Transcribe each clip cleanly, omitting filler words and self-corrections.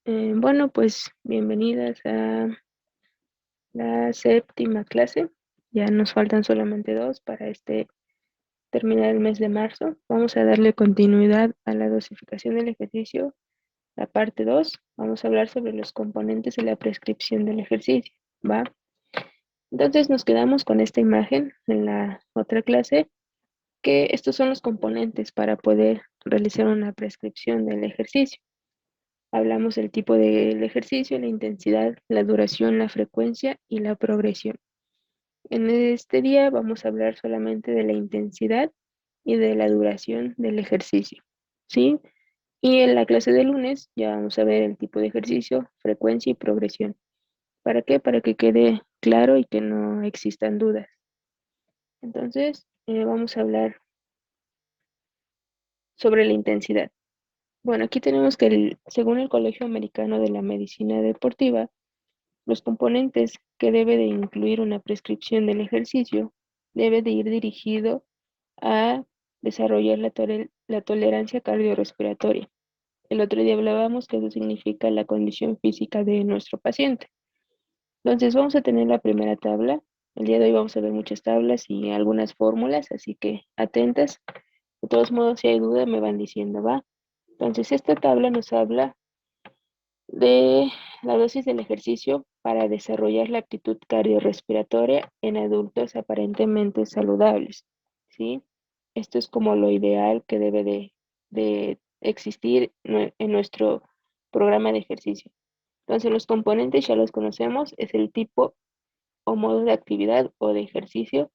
Bueno, pues bienvenidas a la séptima clase. Ya nos faltan solamente dos para terminar el mes de marzo. Vamos a darle continuidad a la dosificación del ejercicio, la parte 2. Vamos a hablar sobre los componentes de la prescripción del ejercicio, ¿va? Entonces nos quedamos con esta imagen en la otra clase, que estos son los componentes para poder realizar una prescripción del ejercicio. Hablamos del tipo del ejercicio, la intensidad, la duración, la frecuencia y la progresión. En este día vamos a hablar solamente de la intensidad y de la duración del ejercicio, ¿sí? Y en la clase de lunes ya vamos a ver el tipo de ejercicio, frecuencia y progresión. ¿Para qué? Para que quede claro y que no existan dudas. Entonces, vamos a hablar sobre la intensidad. Bueno, aquí tenemos que según el Colegio Americano de la Medicina Deportiva, los componentes que debe de incluir una prescripción del ejercicio debe de ir dirigido a desarrollar la tolerancia cardiorrespiratoria. El otro día hablábamos que eso significa la condición física de nuestro paciente. Entonces vamos a tener la primera tabla. El día de hoy vamos a ver muchas tablas y algunas fórmulas, así que atentas. De todos modos, si hay duda, me van diciendo, ¿va? Entonces esta tabla nos habla de la dosis del ejercicio para desarrollar la aptitud cardiorrespiratoria en adultos aparentemente saludables, ¿sí? Esto es como lo ideal que debe de existir en nuestro programa de ejercicio. Entonces, los componentes ya los conocemos, es el tipo o modo de actividad o de ejercicio,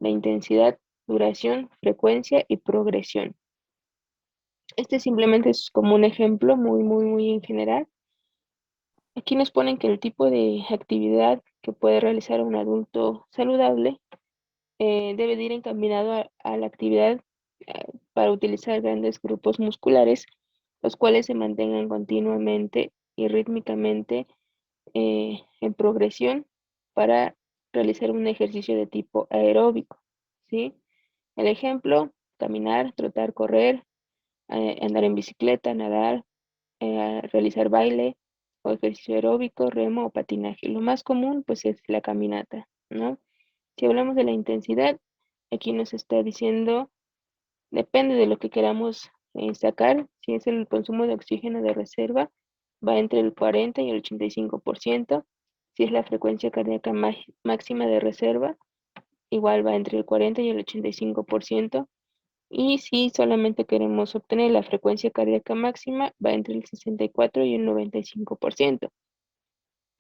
la intensidad, duración, frecuencia y progresión. Este simplemente es como un ejemplo muy en general. Aquí nos ponen que el tipo de actividad que puede realizar un adulto saludable debe de ir encaminado a la actividad para utilizar grandes grupos musculares, los cuales se mantengan continuamente y rítmicamente en progresión para realizar un ejercicio de tipo aeróbico, ¿sí? El ejemplo, caminar, trotar, correr, andar en bicicleta, nadar, realizar baile o ejercicio aeróbico, remo o patinaje. Lo más común pues es la caminata, ¿no? Si hablamos de la intensidad, aquí nos está diciendo, depende de lo que queramos sacar, si es el consumo de oxígeno de reserva, va entre el 40 y el 85%. Si es la frecuencia cardíaca máxima de reserva, igual va entre el 40 y el 85%. Y si solamente queremos obtener la frecuencia cardíaca máxima, va entre el 64 y el 95%.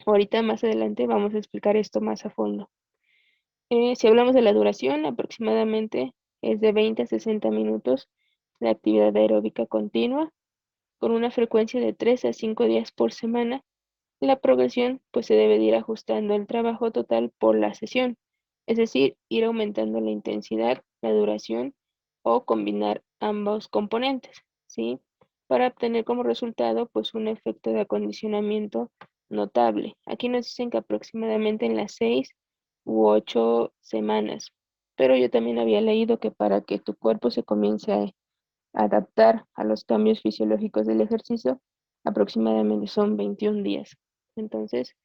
Ahorita más adelante vamos a explicar esto más a fondo. Si hablamos de la duración, aproximadamente es de 20 a 60 minutos de actividad aeróbica continua, con una frecuencia de 3 a 5 días por semana. La progresión pues se debe de ir ajustando el trabajo total por la sesión, es decir, ir aumentando la intensidad, la duración o combinar ambos componentes, ¿sí? Para obtener como resultado pues un efecto de acondicionamiento notable. Aquí nos dicen que aproximadamente en las 6 u 8 semanas, pero yo también había leído que para que tu cuerpo se comience a adaptar a los cambios fisiológicos del ejercicio, aproximadamente son 21 días. Entonces,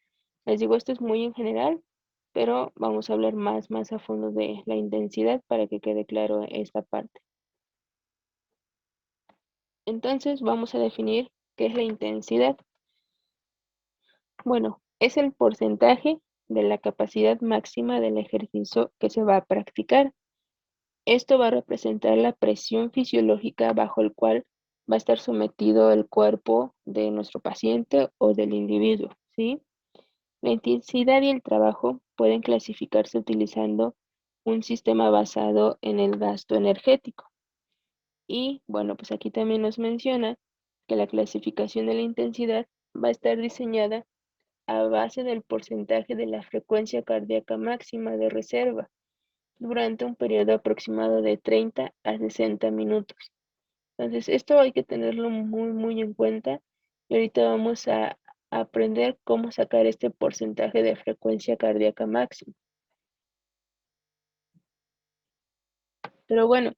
les digo, esto es muy en general, pero vamos a hablar más a fondo de la intensidad para que quede claro esta parte. Entonces, vamos a definir qué es la intensidad. Bueno, es el porcentaje de la capacidad máxima del ejercicio que se va a practicar. Esto va a representar la presión fisiológica bajo el cual va a estar sometido el cuerpo de nuestro paciente o del individuo, ¿sí? La intensidad y el trabajo pueden clasificarse utilizando un sistema basado en el gasto energético. Y bueno, pues aquí también nos menciona que la clasificación de la intensidad va a estar diseñada a base del porcentaje de la frecuencia cardíaca máxima de reserva durante un periodo aproximado de 30 a 60 minutos. Entonces, esto hay que tenerlo muy en cuenta y ahorita vamos a aprender cómo sacar este porcentaje de frecuencia cardíaca máxima. Pero bueno,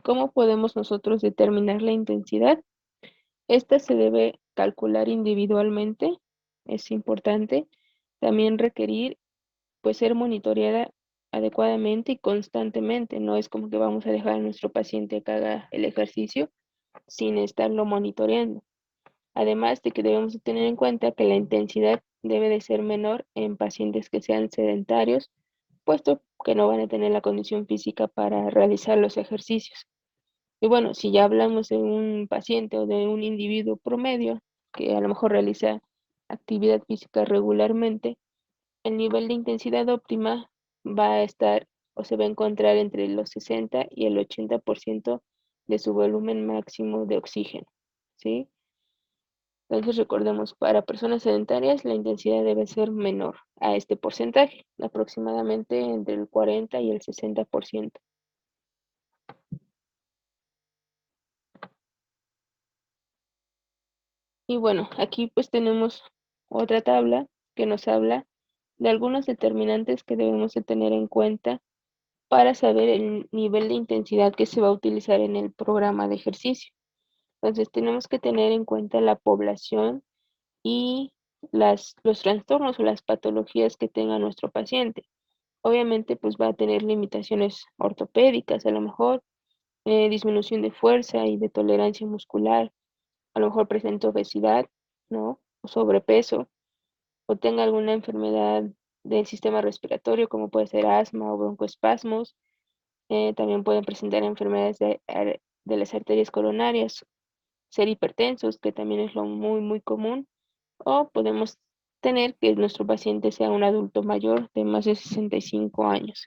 ¿cómo podemos nosotros determinar la intensidad? Esta se debe calcular individualmente, es importante. También requerir, pues, ser monitoreada adecuadamente y constantemente. No es como que vamos a dejar a nuestro paciente que haga el ejercicio sin estarlo monitoreando. Además de que debemos de tener en cuenta que la intensidad debe de ser menor en pacientes que sean sedentarios, puesto que no van a tener la condición física para realizar los ejercicios. Y bueno, si ya hablamos de un paciente o de un individuo promedio que a lo mejor realiza actividad física regularmente, el nivel de intensidad óptima va a estar o se va a encontrar entre los 60 y el 80% de su volumen máximo de oxígeno, ¿sí? Entonces recordemos, para personas sedentarias la intensidad debe ser menor a este porcentaje, aproximadamente entre el 40 y el 60%. Y bueno, aquí pues tenemos otra tabla que nos habla de algunos determinantes que debemos de tener en cuenta para saber el nivel de intensidad que se va a utilizar en el programa de ejercicio. Entonces tenemos que tener en cuenta la población y los trastornos o las patologías que tenga nuestro paciente. Obviamente pues va a tener limitaciones ortopédicas, a lo mejor disminución de fuerza y de tolerancia muscular, a lo mejor presenta obesidad, ¿no? O sobrepeso, o tenga alguna enfermedad del sistema respiratorio, como puede ser asma o broncoespasmos. También pueden presentar enfermedades de las arterias coronarias, ser hipertensos, que también es lo muy común, o podemos tener que nuestro paciente sea un adulto mayor de más de 65 años.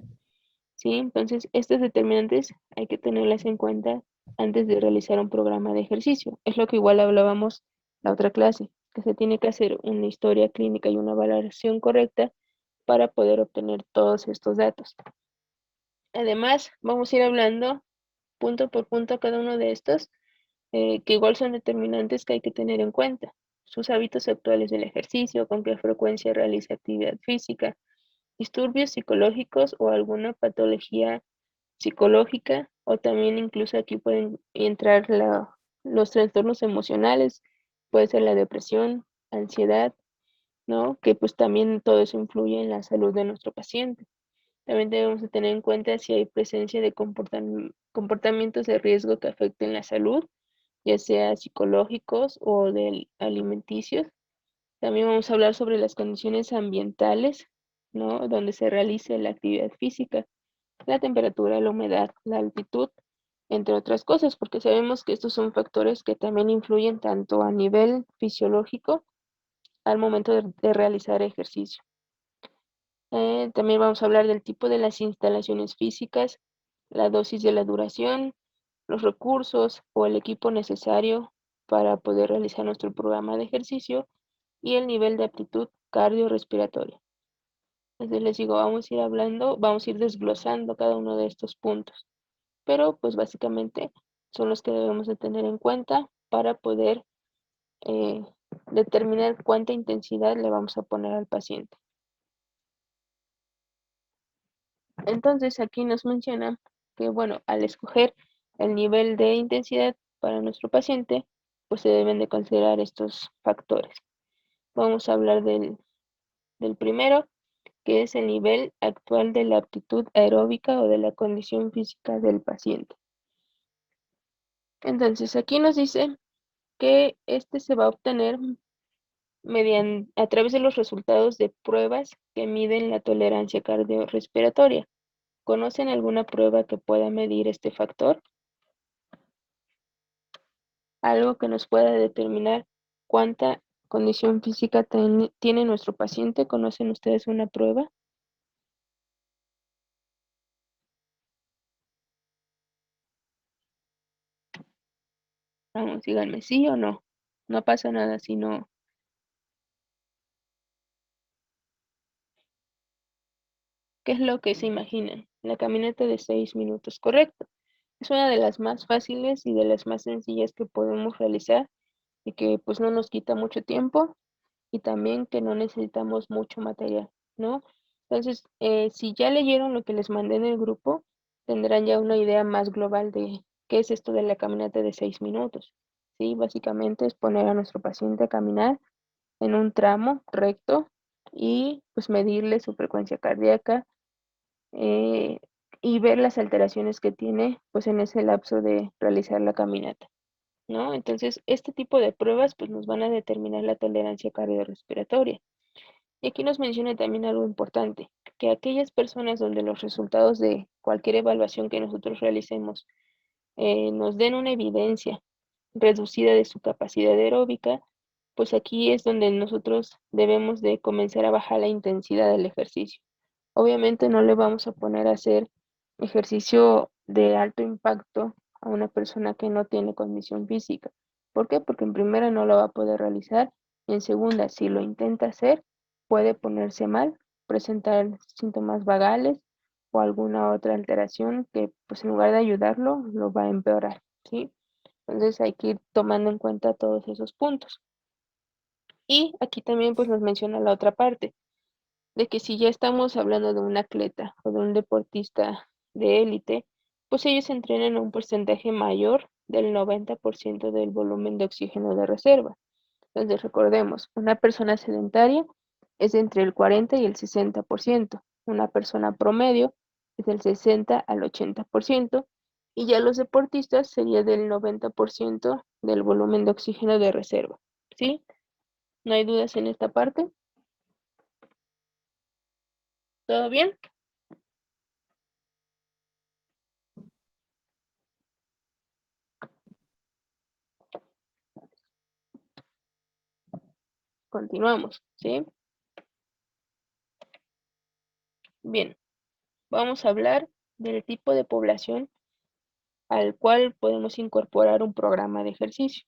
¿Sí? Entonces, estas determinantes hay que tenerlas en cuenta antes de realizar un programa de ejercicio. Es lo que igual hablábamos la otra clase, que se tiene que hacer una historia clínica y una valoración correcta para poder obtener todos estos datos. Además, vamos a ir hablando punto por punto cada uno de estos, que igual son determinantes que hay que tener en cuenta. Sus hábitos actuales del ejercicio, con qué frecuencia realiza actividad física, disturbios psicológicos o alguna patología psicológica, o también incluso aquí pueden entrar los trastornos emocionales, puede ser la depresión, ansiedad, ¿no? Que pues también todo eso influye en la salud de nuestro paciente. También debemos de tener en cuenta si hay presencia de comportamientos de riesgo que afecten la salud, ya sea psicológicos o alimenticios. También vamos a hablar sobre las condiciones ambientales, ¿no? Donde se realice la actividad física, la temperatura, la humedad, la altitud, entre otras cosas, porque sabemos que estos son factores que también influyen tanto a nivel fisiológico al momento de realizar ejercicio. También vamos a hablar del tipo de las instalaciones físicas, la dosis de la duración, los recursos o el equipo necesario para poder realizar nuestro programa de ejercicio y el nivel de aptitud cardiorrespiratoria. Entonces les digo, vamos a ir hablando, vamos a ir desglosando cada uno de estos puntos, pero pues básicamente son los que debemos de tener en cuenta para poder eh, determinar cuánta intensidad le vamos a poner al paciente. Entonces aquí nos menciona que, bueno, al escoger el nivel de intensidad para nuestro paciente, pues se deben de considerar estos factores. Vamos a hablar del primero, que es el nivel actual de la aptitud aeróbica o de la condición física del paciente. Entonces aquí nos dice que este se va a obtener a través de los resultados de pruebas que miden la tolerancia cardiorrespiratoria. ¿Conocen alguna prueba que pueda medir este factor? Algo que nos pueda determinar cuánta condición física tiene nuestro paciente. ¿Conocen ustedes una prueba? Vamos, díganme sí o no. No pasa nada si no. ¿Qué es lo que se imaginan? La caminata de 6 minutos, correcto. Es una de las más fáciles y de las más sencillas que podemos realizar y que pues no nos quita mucho tiempo y también que no necesitamos mucho material, ¿no? Entonces, si ya leyeron lo que les mandé en el grupo, tendrán ya una idea más global de qué es esto de la caminata de 6 minutos. ¿sí? Básicamente es poner a nuestro paciente a caminar en un tramo recto y pues medirle su frecuencia cardíaca, eh, y ver las alteraciones que tiene pues en ese lapso de realizar la caminata, ¿no? Entonces, este tipo de pruebas pues nos van a determinar la tolerancia cardiorrespiratoria. Y aquí nos menciona también algo importante, que aquellas personas donde los resultados de cualquier evaluación que nosotros realicemos nos den una evidencia reducida de su capacidad aeróbica, pues aquí es donde nosotros debemos de comenzar a bajar la intensidad del ejercicio. Obviamente no le vamos a poner a hacer ejercicio de alto impacto a una persona que no tiene condición física. ¿Por qué? Porque en primera no lo va a poder realizar y en segunda, si lo intenta hacer, puede ponerse mal, presentar síntomas vagales o alguna otra alteración que pues en lugar de ayudarlo, lo va a empeorar, ¿sí? Entonces hay que ir tomando en cuenta todos esos puntos. Y aquí también pues nos menciona la otra parte, de que si ya estamos hablando de un atleta o de un deportista de élite, pues ellos entrenan a un porcentaje mayor del 90% del volumen de oxígeno de reserva. Entonces recordemos, una persona sedentaria es entre el 40 y el 60%, una persona promedio es del 60 al 80%, y ya los deportistas sería del 90% del volumen de oxígeno de reserva. ¿Sí? ¿No hay dudas en esta parte? ¿Todo bien? Continuamos, ¿sí? Bien, vamos a hablar del tipo de población al cual podemos incorporar un programa de ejercicio.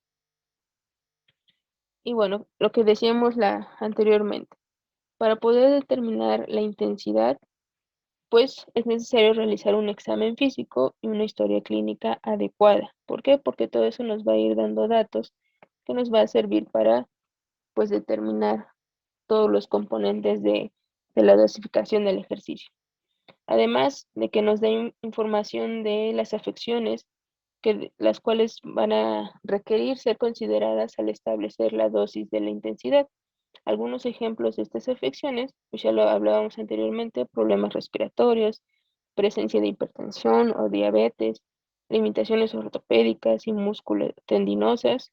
Y bueno, lo que decíamos anteriormente, para poder determinar la intensidad, pues es necesario realizar un examen físico y una historia clínica adecuada. ¿Por qué? Porque todo eso nos va a ir dando datos que nos va a servir para, pues, determinar todos los componentes de la dosificación del ejercicio. Además de que nos den información de las afecciones las cuales van a requerir ser consideradas al establecer la dosis de la intensidad. Algunos ejemplos de estas afecciones, pues ya lo hablábamos anteriormente, problemas respiratorios, presencia de hipertensión o diabetes, limitaciones ortopédicas y musculotendinosas,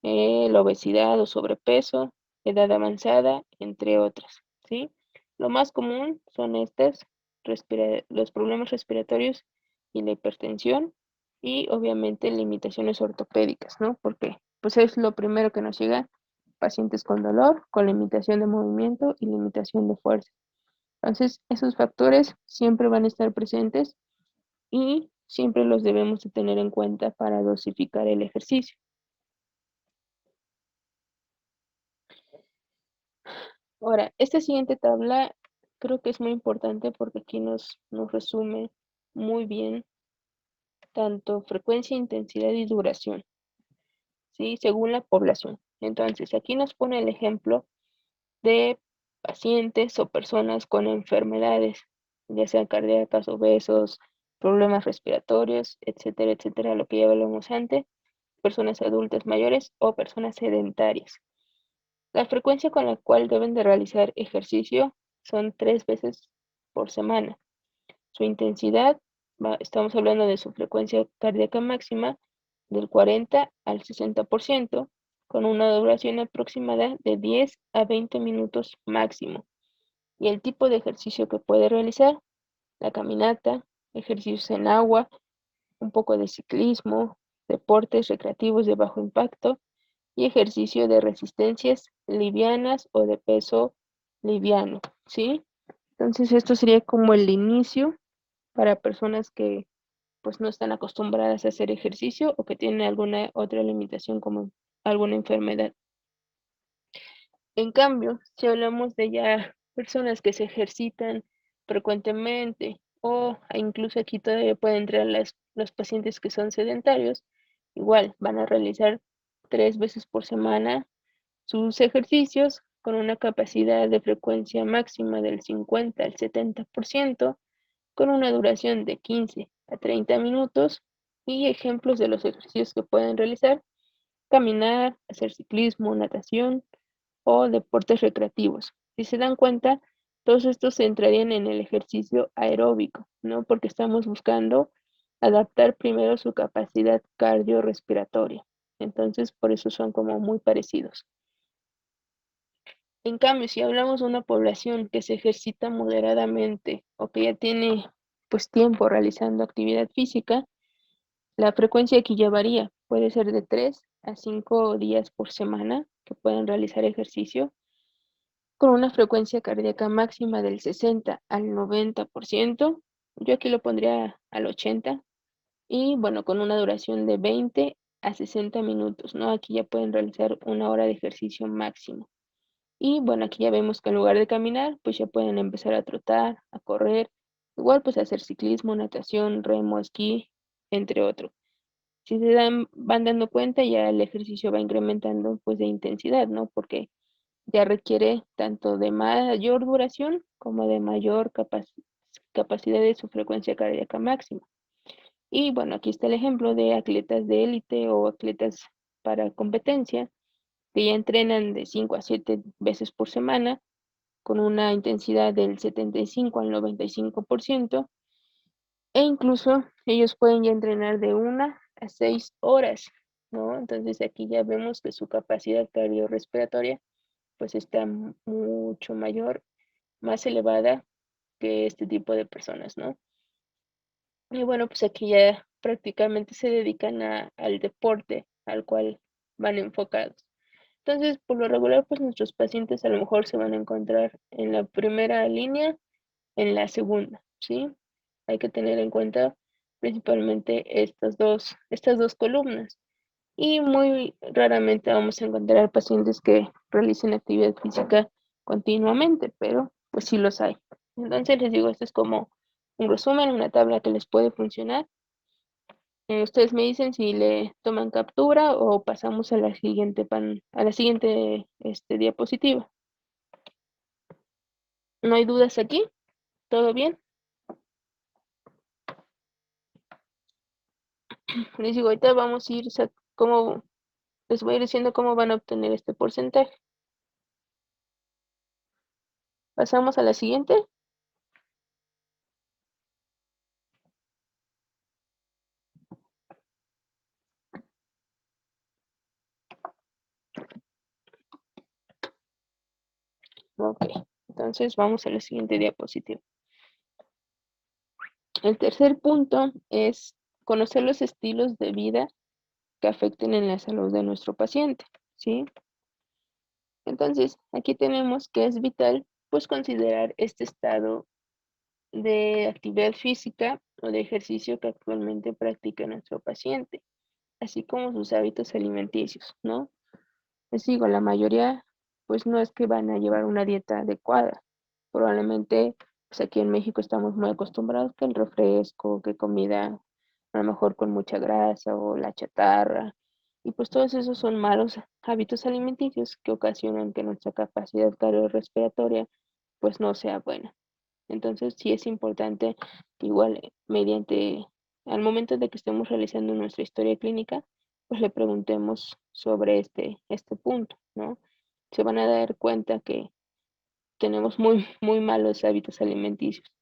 la obesidad o sobrepeso, edad avanzada, entre otras, ¿sí? Lo más común son los problemas respiratorios y la hipertensión y obviamente limitaciones ortopédicas, ¿no? Porque pues es lo primero que nos llega, pacientes con dolor, con limitación de movimiento y limitación de fuerza. Entonces, esos factores siempre van a estar presentes y siempre los debemos de tener en cuenta para dosificar el ejercicio. Ahora, esta siguiente tabla creo que es muy importante porque aquí nos resume muy bien tanto frecuencia, intensidad y duración, ¿sí? Según la población. Entonces, aquí nos pone el ejemplo de pacientes o personas con enfermedades, ya sean cardíacas, obesos, problemas respiratorios, etcétera, etcétera, lo que ya hablamos antes, personas adultas mayores o personas sedentarias. La frecuencia con la cual deben de realizar ejercicio son 3 veces por semana. Su intensidad, estamos hablando de su frecuencia cardíaca máxima del 40 al 60%, con una duración aproximada de 10 a 20 minutos máximo. Y el tipo de ejercicio que puede realizar, la caminata, ejercicios en agua, un poco de ciclismo, deportes recreativos de bajo impacto y ejercicio de resistencias livianas o de peso liviano, ¿sí? Entonces esto sería como el inicio para personas que pues no están acostumbradas a hacer ejercicio o que tienen alguna otra limitación como alguna enfermedad. En cambio, si hablamos de ya personas que se ejercitan frecuentemente o incluso aquí todavía pueden entrar los pacientes que son sedentarios, igual van a realizar 3 veces por semana sus ejercicios con una capacidad de frecuencia máxima del 50 al 70%, con una duración de 15 a 30 minutos y ejemplos de los ejercicios que pueden realizar. caminar, hacer ciclismo, natación o deportes recreativos. Si se dan cuenta, todos estos entrarían en el ejercicio aeróbico, ¿no? Porque estamos buscando adaptar primero su capacidad cardiorrespiratoria. Entonces, por eso son como muy parecidos. En cambio, si hablamos de una población que se ejercita moderadamente o que ya tiene pues tiempo realizando actividad física, la frecuencia aquí ya varía. Puede ser de 3 a 5 días por semana que pueden realizar ejercicio con una frecuencia cardíaca máxima del 60 al 90%. Yo aquí lo pondría al 80%. Y bueno, con una duración de 20 a 60 minutos, ¿no? Aquí ya pueden realizar una hora de ejercicio máximo. Y bueno, aquí ya vemos que en lugar de caminar, pues ya pueden empezar a trotar, a correr, igual pues hacer ciclismo, natación, remo, esquí, entre otros. Si se van dando cuenta, ya el ejercicio va incrementando pues de intensidad, ¿no? Porque ya requiere tanto de mayor duración como de mayor capacidad de su frecuencia cardíaca máxima. Y bueno, aquí está el ejemplo de atletas de élite o atletas para competencia que ya entrenan de 5 a 7 veces por semana con una intensidad del 75 al 95%, e incluso ellos pueden ya entrenar de 1 a 6 horas, ¿no? Entonces aquí ya vemos que su capacidad cardiorrespiratoria pues está mucho mayor, más elevada que este tipo de personas, ¿no? Y bueno, pues aquí ya prácticamente se dedican al deporte al cual van enfocados. Entonces, por lo regular, pues nuestros pacientes a lo mejor se van a encontrar en la primera línea, en la segunda, ¿sí? Hay que tener en cuenta principalmente estas dos columnas. Y muy raramente vamos a encontrar pacientes que realicen actividad física continuamente, pero pues sí los hay. Entonces les digo, esto es como un resumen, una tabla que les puede funcionar. Ustedes me dicen si le toman captura o pasamos a la siguiente diapositiva. ¿No hay dudas aquí? ¿Todo bien? Les digo, ahorita vamos a ir, les voy a ir diciendo cómo van a obtener este porcentaje. Pasamos a la siguiente. Ok, entonces vamos a la siguiente diapositiva. El tercer punto es conocer los estilos de vida que afecten en la salud de nuestro paciente, ¿sí? Entonces, aquí tenemos que es vital, pues, considerar este estado de actividad física o de ejercicio que actualmente practica nuestro paciente, así como sus hábitos alimenticios, ¿no? Les digo, la mayoría, pues, no es que van a llevar una dieta adecuada. Probablemente, pues, aquí en México estamos muy acostumbrados que el refresco, que comida a lo mejor con mucha grasa o la chatarra. Y pues todos esos son malos hábitos alimenticios que ocasionan que nuestra capacidad cardiorrespiratoria pues no sea buena. Entonces sí es importante que igual al momento de que estemos realizando nuestra historia clínica, pues le preguntemos sobre este punto, ¿no? Se van a dar cuenta que tenemos muy, muy malos hábitos alimenticios.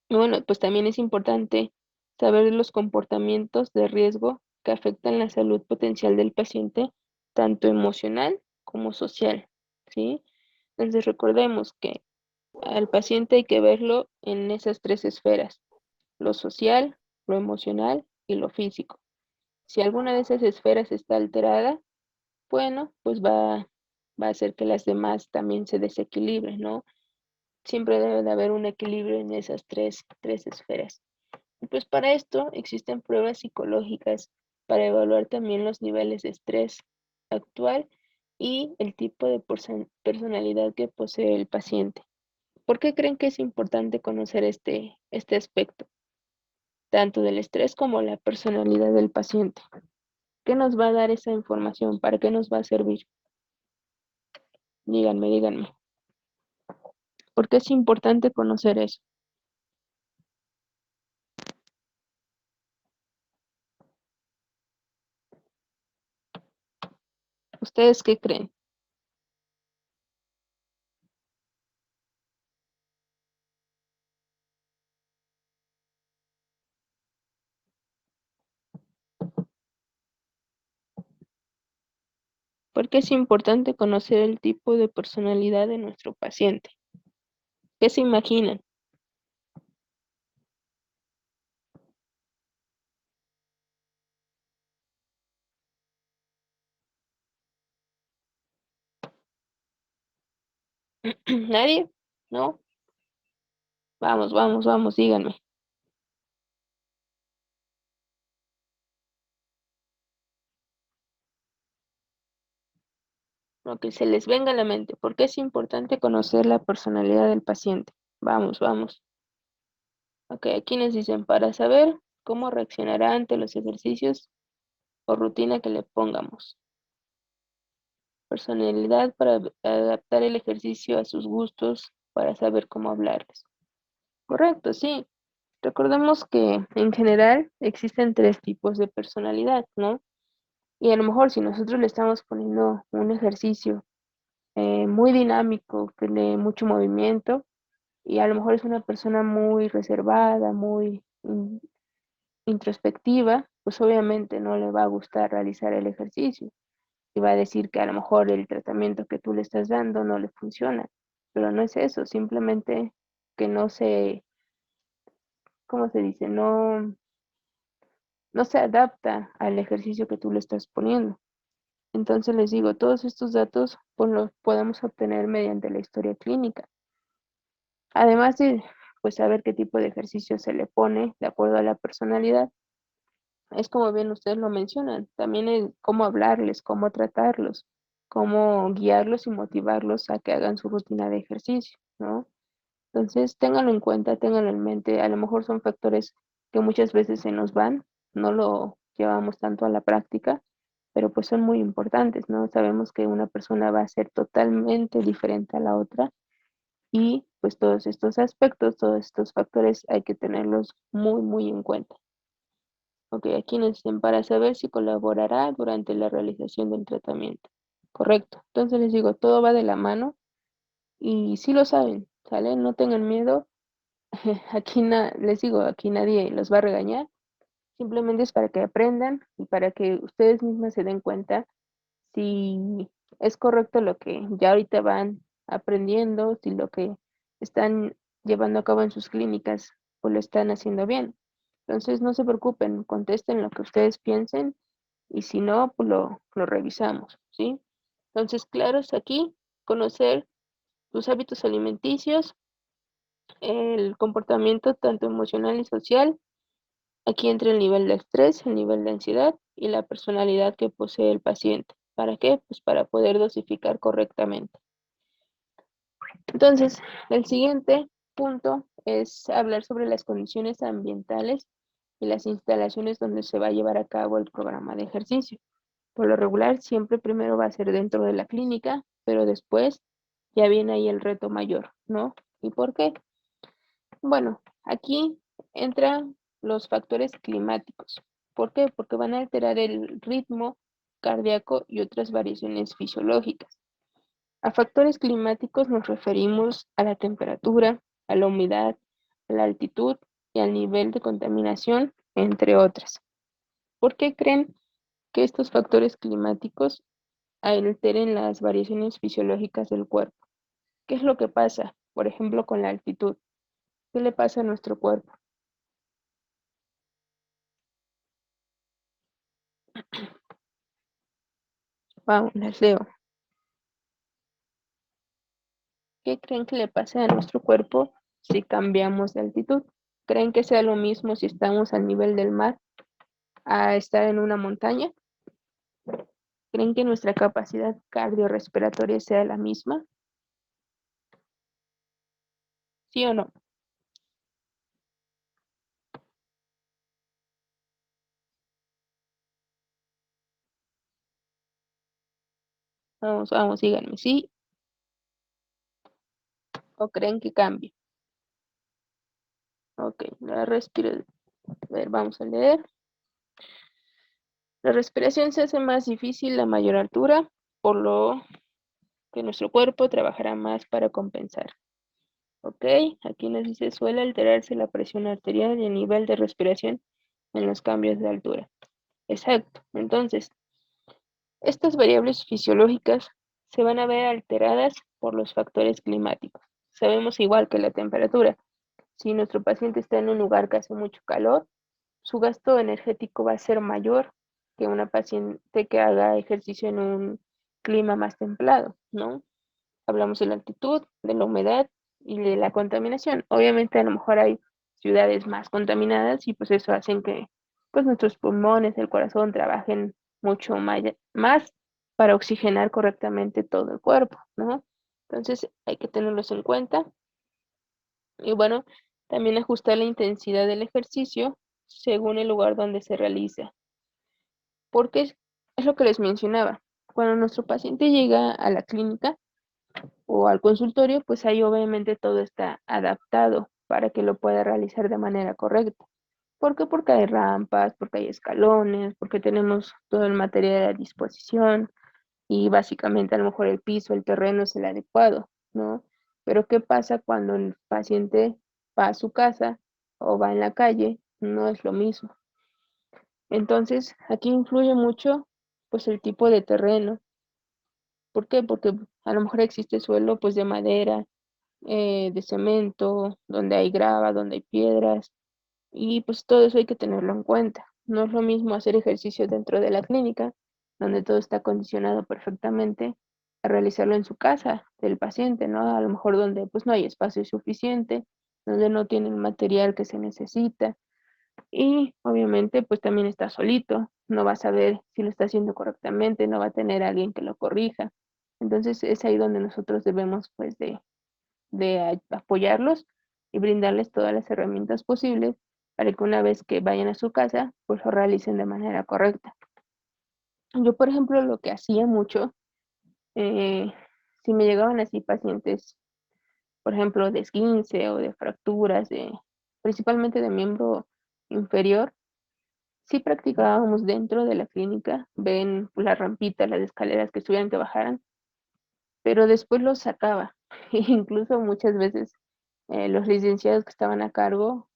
Y bueno, pues también es importante saber los comportamientos de riesgo que afectan la salud potencial del paciente, tanto emocional como social, ¿sí? Entonces recordemos que al paciente hay que verlo en esas tres esferas: lo social, lo emocional y lo físico. Si alguna de esas esferas está alterada, bueno, pues va a hacer que las demás también se desequilibren, ¿no? Siempre debe de haber un equilibrio en esas tres esferas. Y pues para esto existen pruebas psicológicas para evaluar también los niveles de estrés actual y el tipo de personalidad que posee el paciente. ¿Por qué creen que es importante conocer este aspecto, tanto del estrés como la personalidad del paciente? ¿Qué nos va a dar esa información? ¿Para qué nos va a servir? Díganme, díganme. ¿Por qué es importante conocer eso? ¿Ustedes qué creen? ¿Por qué es importante conocer el tipo de personalidad de nuestro paciente? ¿Qué se imaginan? ¿Nadie? ¿No? Vamos, vamos, vamos, díganme. Lo que se les venga a la mente. ¿Por qué es importante conocer la personalidad del paciente? Vamos, vamos. Ok, aquí nos dicen para saber cómo reaccionará ante los ejercicios o rutina que le pongamos. Personalidad para adaptar el ejercicio a sus gustos, para saber cómo hablarles. Correcto, sí. Recordemos que en general existen tres tipos de personalidad, ¿no? Y a lo mejor si nosotros le estamos poniendo un ejercicio muy dinámico, que de mucho movimiento, y a lo mejor es una persona muy reservada, muy introspectiva, pues obviamente no le va a gustar realizar el ejercicio y va a decir que a lo mejor el tratamiento que tú le estás dando no le funciona, pero no es eso, simplemente que no se, ¿cómo se dice? No se adapta al ejercicio que tú le estás poniendo. Entonces les digo, todos estos datos pues, los podemos obtener mediante la historia clínica. Además de pues saber qué tipo de ejercicio se le pone de acuerdo a la personalidad, es como bien ustedes lo mencionan, también el cómo hablarles, cómo tratarlos, cómo guiarlos y motivarlos a que hagan su rutina de ejercicio, ¿no? Entonces, ténganlo en cuenta, ténganlo en mente, a lo mejor son factores que muchas veces se nos van, no lo llevamos tanto a la práctica, pero pues son muy importantes, ¿no? Sabemos que una persona va a ser totalmente diferente a la otra y pues todos estos aspectos, todos estos factores hay que tenerlos muy, muy en cuenta. Ok, aquí nos dicen para saber si colaborará durante la realización del tratamiento. Correcto. Entonces les digo, todo va de la mano y sí lo saben, ¿sale? No tengan miedo. Aquí les digo, aquí nadie los va a regañar. Simplemente es para que aprendan y para que ustedes mismas se den cuenta si es correcto lo que ya ahorita van aprendiendo, si lo que están llevando a cabo en sus clínicas, pues lo están haciendo bien. Entonces, no se preocupen, contesten lo que ustedes piensen y si no, pues lo revisamos, ¿sí? Entonces, claros aquí, conocer tus hábitos alimenticios, el comportamiento tanto emocional y social. Aquí entra el nivel de estrés, el nivel de ansiedad y la personalidad que posee el paciente. ¿Para qué? Pues para poder dosificar correctamente. Entonces, el siguiente punto es hablar sobre las condiciones ambientales y las instalaciones donde se va a llevar a cabo el programa de ejercicio. Por lo regular, siempre primero va a ser dentro de la clínica, pero después ya viene ahí el reto mayor, ¿no? ¿Y por qué? Bueno, aquí entran los factores climáticos. ¿Por qué? Porque van a alterar el ritmo cardíaco y otras variaciones fisiológicas. A factores climáticos nos referimos a la temperatura, a la humedad, a la altitud y al nivel de contaminación, entre otras. ¿Por qué creen que estos factores climáticos alteren las variaciones fisiológicas del cuerpo? ¿Qué es lo que pasa, por ejemplo, con la altitud? ¿Qué le pasa a nuestro cuerpo? Vamos, las leo. ¿Qué creen que le pase a nuestro cuerpo si cambiamos de altitud? ¿Creen que sea lo mismo si estamos al nivel del mar a estar en una montaña? ¿Creen que nuestra capacidad cardiorrespiratoria sea la misma? ¿Sí o no? Vamos, vamos, díganme, ¿sí o creen que cambie? Ok, la respiración. A ver, vamos a leer. La respiración se hace más difícil a mayor altura. por lo que nuestro cuerpo trabajará más para compensar. ¿Ok? Aquí nos dice, suele alterarse la presión arterial y el nivel de respiración en los cambios de altura. Exacto. Entonces, estas variables fisiológicas se van a ver alteradas por los factores climáticos. Sabemos igual que la temperatura. Si nuestro paciente está en un lugar que hace mucho calor, su gasto energético va a ser mayor que una paciente que haga ejercicio en un clima más templado, ¿no? Hablamos de la altitud, de la humedad y de la contaminación. Obviamente a lo mejor hay ciudades más contaminadas y pues eso hacen que pues nuestros pulmones, el corazón trabajen mucho más para oxigenar correctamente todo el cuerpo, ¿no? Entonces hay que tenerlos en cuenta y bueno, también ajustar la intensidad del ejercicio según el lugar donde se realiza, porque es lo que les mencionaba. Cuando nuestro paciente llega a la clínica, o al consultorio, pues ahí obviamente todo está adaptado para que lo pueda realizar de manera correcta. ¿Por qué? Porque hay rampas, porque hay escalones, porque tenemos todo el material a disposición y básicamente a lo mejor el piso, el terreno es el adecuado, ¿no? Pero ¿qué pasa cuando el paciente va a su casa o va en la calle? No es lo mismo. Entonces, aquí influye mucho pues el tipo de terreno. ¿Por qué? Porque a lo mejor existe suelo pues de madera, de cemento, donde hay grava, donde hay piedras, y pues todo eso hay que tenerlo en cuenta. No es lo mismo hacer ejercicio dentro de la clínica, donde todo está acondicionado perfectamente, a realizarlo en su casa del paciente, ¿no? A lo mejor donde pues no hay espacio suficiente, donde no tiene el material que se necesita, y obviamente pues también está solito, no va a saber si lo está haciendo correctamente, no va a tener a alguien que lo corrija. Entonces es ahí donde nosotros debemos pues de apoyarlos y brindarles todas las herramientas posibles para que una vez que vayan a su casa, pues lo realicen de manera correcta. Yo, por ejemplo, lo que hacía mucho, eh, si me llegaban así pacientes, por ejemplo, de esguince o de fracturas, principalmente de miembro inferior, sí practicábamos dentro de la clínica, ven las rampitas, las escaleras que estuvieran que bajaran, pero después los sacaba. Incluso muchas veces los licenciados que estaban a cargo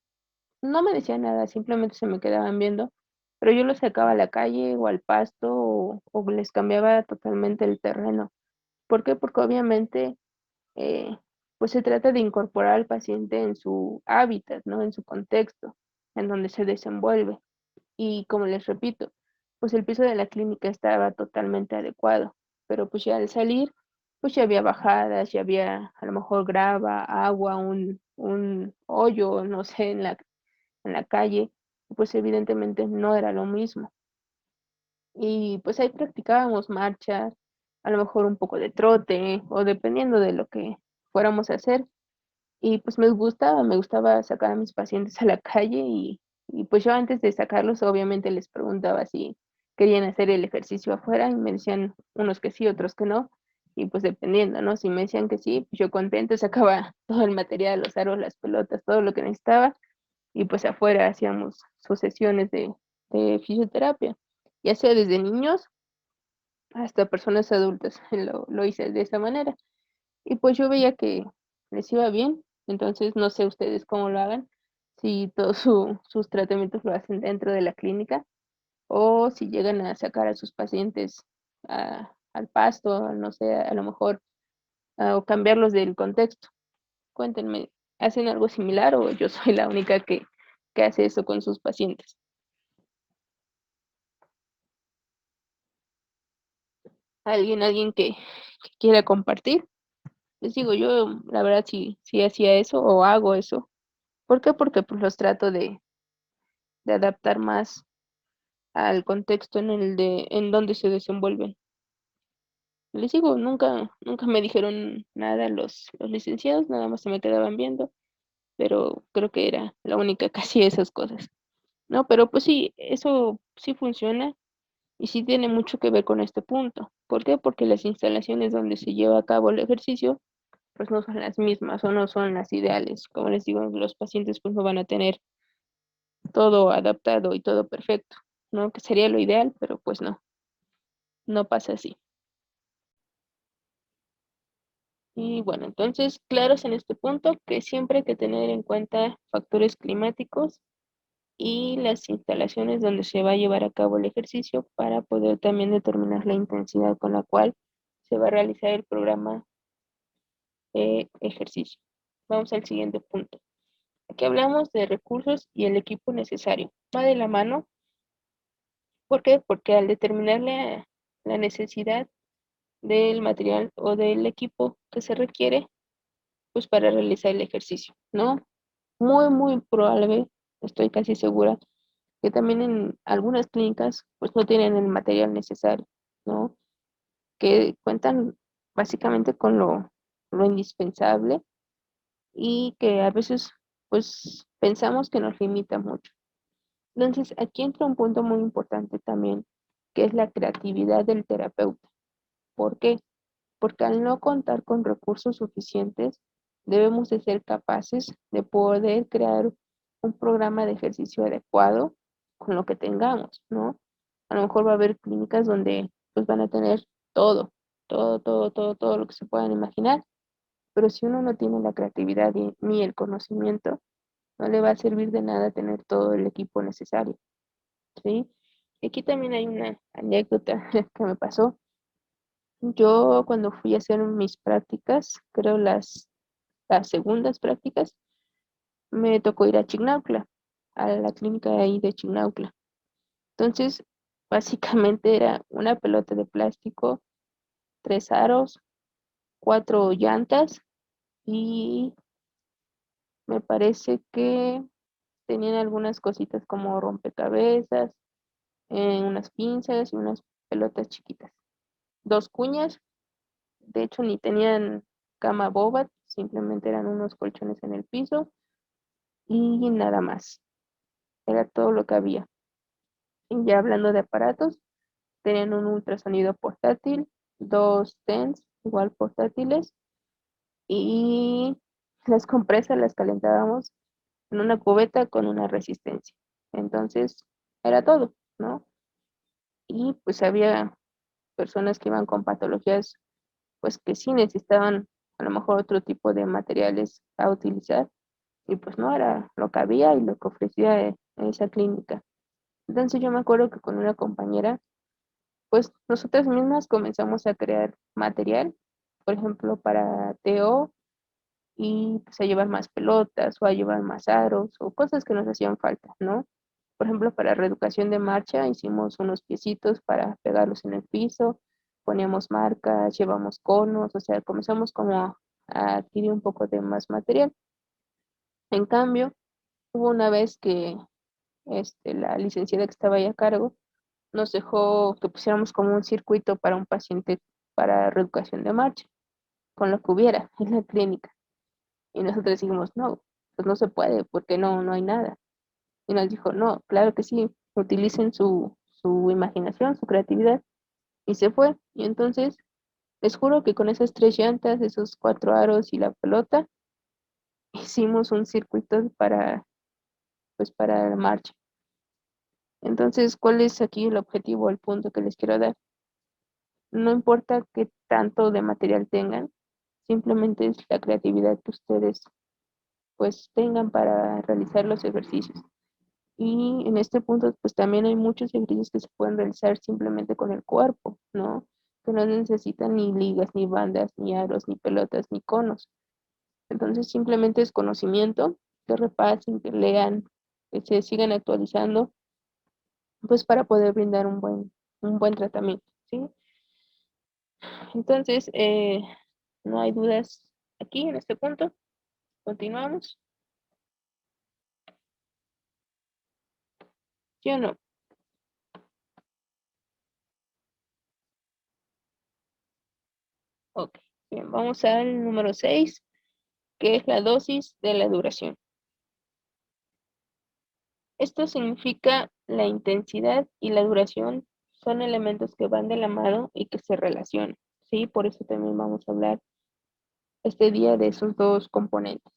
no me decían nada, simplemente se me quedaban viendo, pero yo los sacaba a la calle o al pasto o les cambiaba totalmente el terreno. ¿Por qué? Porque obviamente eh, pues se trata de incorporar al paciente en su hábitat, ¿no? En su contexto, en donde se desenvuelve. Y como les repito, pues el piso de la clínica estaba totalmente adecuado, pero pues ya al salir, pues ya había bajadas, ya había a lo mejor grava, agua, un hoyo, no sé, en la calle, y pues evidentemente no era lo mismo. Y pues ahí practicábamos marchas, a lo mejor un poco de trote, o dependiendo de lo que fuéramos a hacer, y pues me gustaba sacar a mis pacientes a la calle y pues yo antes de sacarlos obviamente les preguntaba si querían hacer el ejercicio afuera y me decían unos que sí, otros que no. Y pues dependiendo, ¿no? Si me decían que sí, pues yo contento sacaba todo el material, los aros, las pelotas, todo lo que necesitaba y pues afuera hacíamos sus sesiones de fisioterapia, ya sea desde niños hasta personas adultas, lo hice de esa manera. Y pues yo veía que les iba bien, entonces no sé ustedes cómo lo hagan, si todos sus tratamientos lo hacen dentro de la clínica o si llegan a sacar a sus pacientes al pasto, no sé, a lo mejor, o cambiarlos del contexto. Cuéntenme, ¿hacen algo similar o yo soy la única que hace eso con sus pacientes? ¿Alguien que quiera compartir? Les digo, yo la verdad sí hacía eso o hago eso. ¿Por qué? Porque pues los trato de adaptar más al contexto en donde se desenvuelven. Les digo, nunca me dijeron nada los licenciados, nada más se me quedaban viendo, pero creo que era la única que hacía esas cosas. No, pero pues sí, eso sí funciona y sí tiene mucho que ver con este punto. ¿Por qué? Porque las instalaciones donde se lleva a cabo el ejercicio, pues no son las mismas o no son las ideales. Como les digo, los pacientes pues no van a tener todo adaptado y todo perfecto, ¿no? Que sería lo ideal, pero pues no pasa así. Y bueno, entonces, claros en este punto que siempre hay que tener en cuenta factores climáticos y las instalaciones donde se va a llevar a cabo el ejercicio para poder también determinar la intensidad con la cual se va a realizar el programa de ejercicio. Vamos al siguiente punto. Aquí hablamos de recursos y el equipo necesario. Va de la mano. ¿Por qué? Porque al determinar la necesidad del material o del equipo que se requiere, pues para realizar el ejercicio, ¿no? Muy probable, estoy casi segura, que también en algunas clínicas pues no tienen el material necesario, ¿no? Que cuentan básicamente con lo indispensable y que a veces pues pensamos que nos limita mucho. Entonces, aquí entra un punto muy importante también, que es la creatividad del terapeuta. ¿Por qué? Porque al no contar con recursos suficientes, debemos de ser capaces de poder crear un programa de ejercicio adecuado con lo que tengamos, ¿no? A lo mejor va a haber clínicas donde pues van a tener todo, todo lo que se puedan imaginar, pero si uno no tiene la creatividad ni el conocimiento, no le va a servir de nada tener todo el equipo necesario, ¿sí? Aquí también hay una anécdota que me pasó. Yo cuando fui a hacer mis prácticas, creo las segundas prácticas, me tocó ir a Chignautla, a la clínica de ahí de Chignautla. Entonces, básicamente era una pelota de plástico, tres aros, cuatro llantas y me parece que tenían algunas cositas como rompecabezas, unas pinzas y unas pelotas chiquitas. Dos cuñas, de hecho ni tenían cama boba, simplemente eran unos colchones en el piso y nada más. Era todo lo que había. Y ya hablando de aparatos, tenían un ultrasonido portátil, dos TENS igual portátiles y las compresas las calentábamos en una cubeta con una resistencia. Entonces, era todo, ¿no? Y pues había personas que iban con patologías, pues que sí necesitaban a lo mejor otro tipo de materiales a utilizar y pues no era lo que había y lo que ofrecía esa clínica. Entonces yo me acuerdo que con una compañera, pues nosotras mismas comenzamos a crear material, por ejemplo, para TO y pues a llevar más pelotas o a llevar más aros o cosas que nos hacían falta, ¿no? Por ejemplo, para reeducación de marcha hicimos unos piecitos para pegarlos en el piso, poníamos marcas, llevamos conos, o sea, comenzamos como a adquirir un poco de más material. En cambio, hubo una vez que la licenciada que estaba ahí a cargo nos dejó que pusiéramos como un circuito para un paciente para reeducación de marcha, con lo que hubiera en la clínica. Y nosotros dijimos, no, pues no se puede, porque no hay nada. Y nos dijo, no, claro que sí, utilicen su imaginación, su creatividad. Y se fue. Y entonces, les juro que con esas tres llantas, esos cuatro aros y la pelota, hicimos un circuito pues, para la marcha. Entonces, ¿cuál es aquí el objetivo, el punto que les quiero dar? No importa qué tanto de material tengan, simplemente es la creatividad que ustedes pues tengan para realizar los ejercicios. Y en este punto pues también hay muchos ejercicios que se pueden realizar simplemente con el cuerpo, ¿no? Que no necesitan ni ligas, ni bandas, ni aros, ni pelotas, ni conos. Entonces simplemente es conocimiento, que repasen, que lean, que se sigan actualizando, pues para poder brindar un buen tratamiento, ¿sí? Entonces, no hay dudas aquí en este punto. Continuamos. ¿Sí o no? Ok. Bien, vamos al número 6, que es la dosis de la duración. Esto significa la intensidad y la duración son elementos que van de la mano y que se relacionan, ¿sí? Por eso también vamos a hablar este día de esos dos componentes.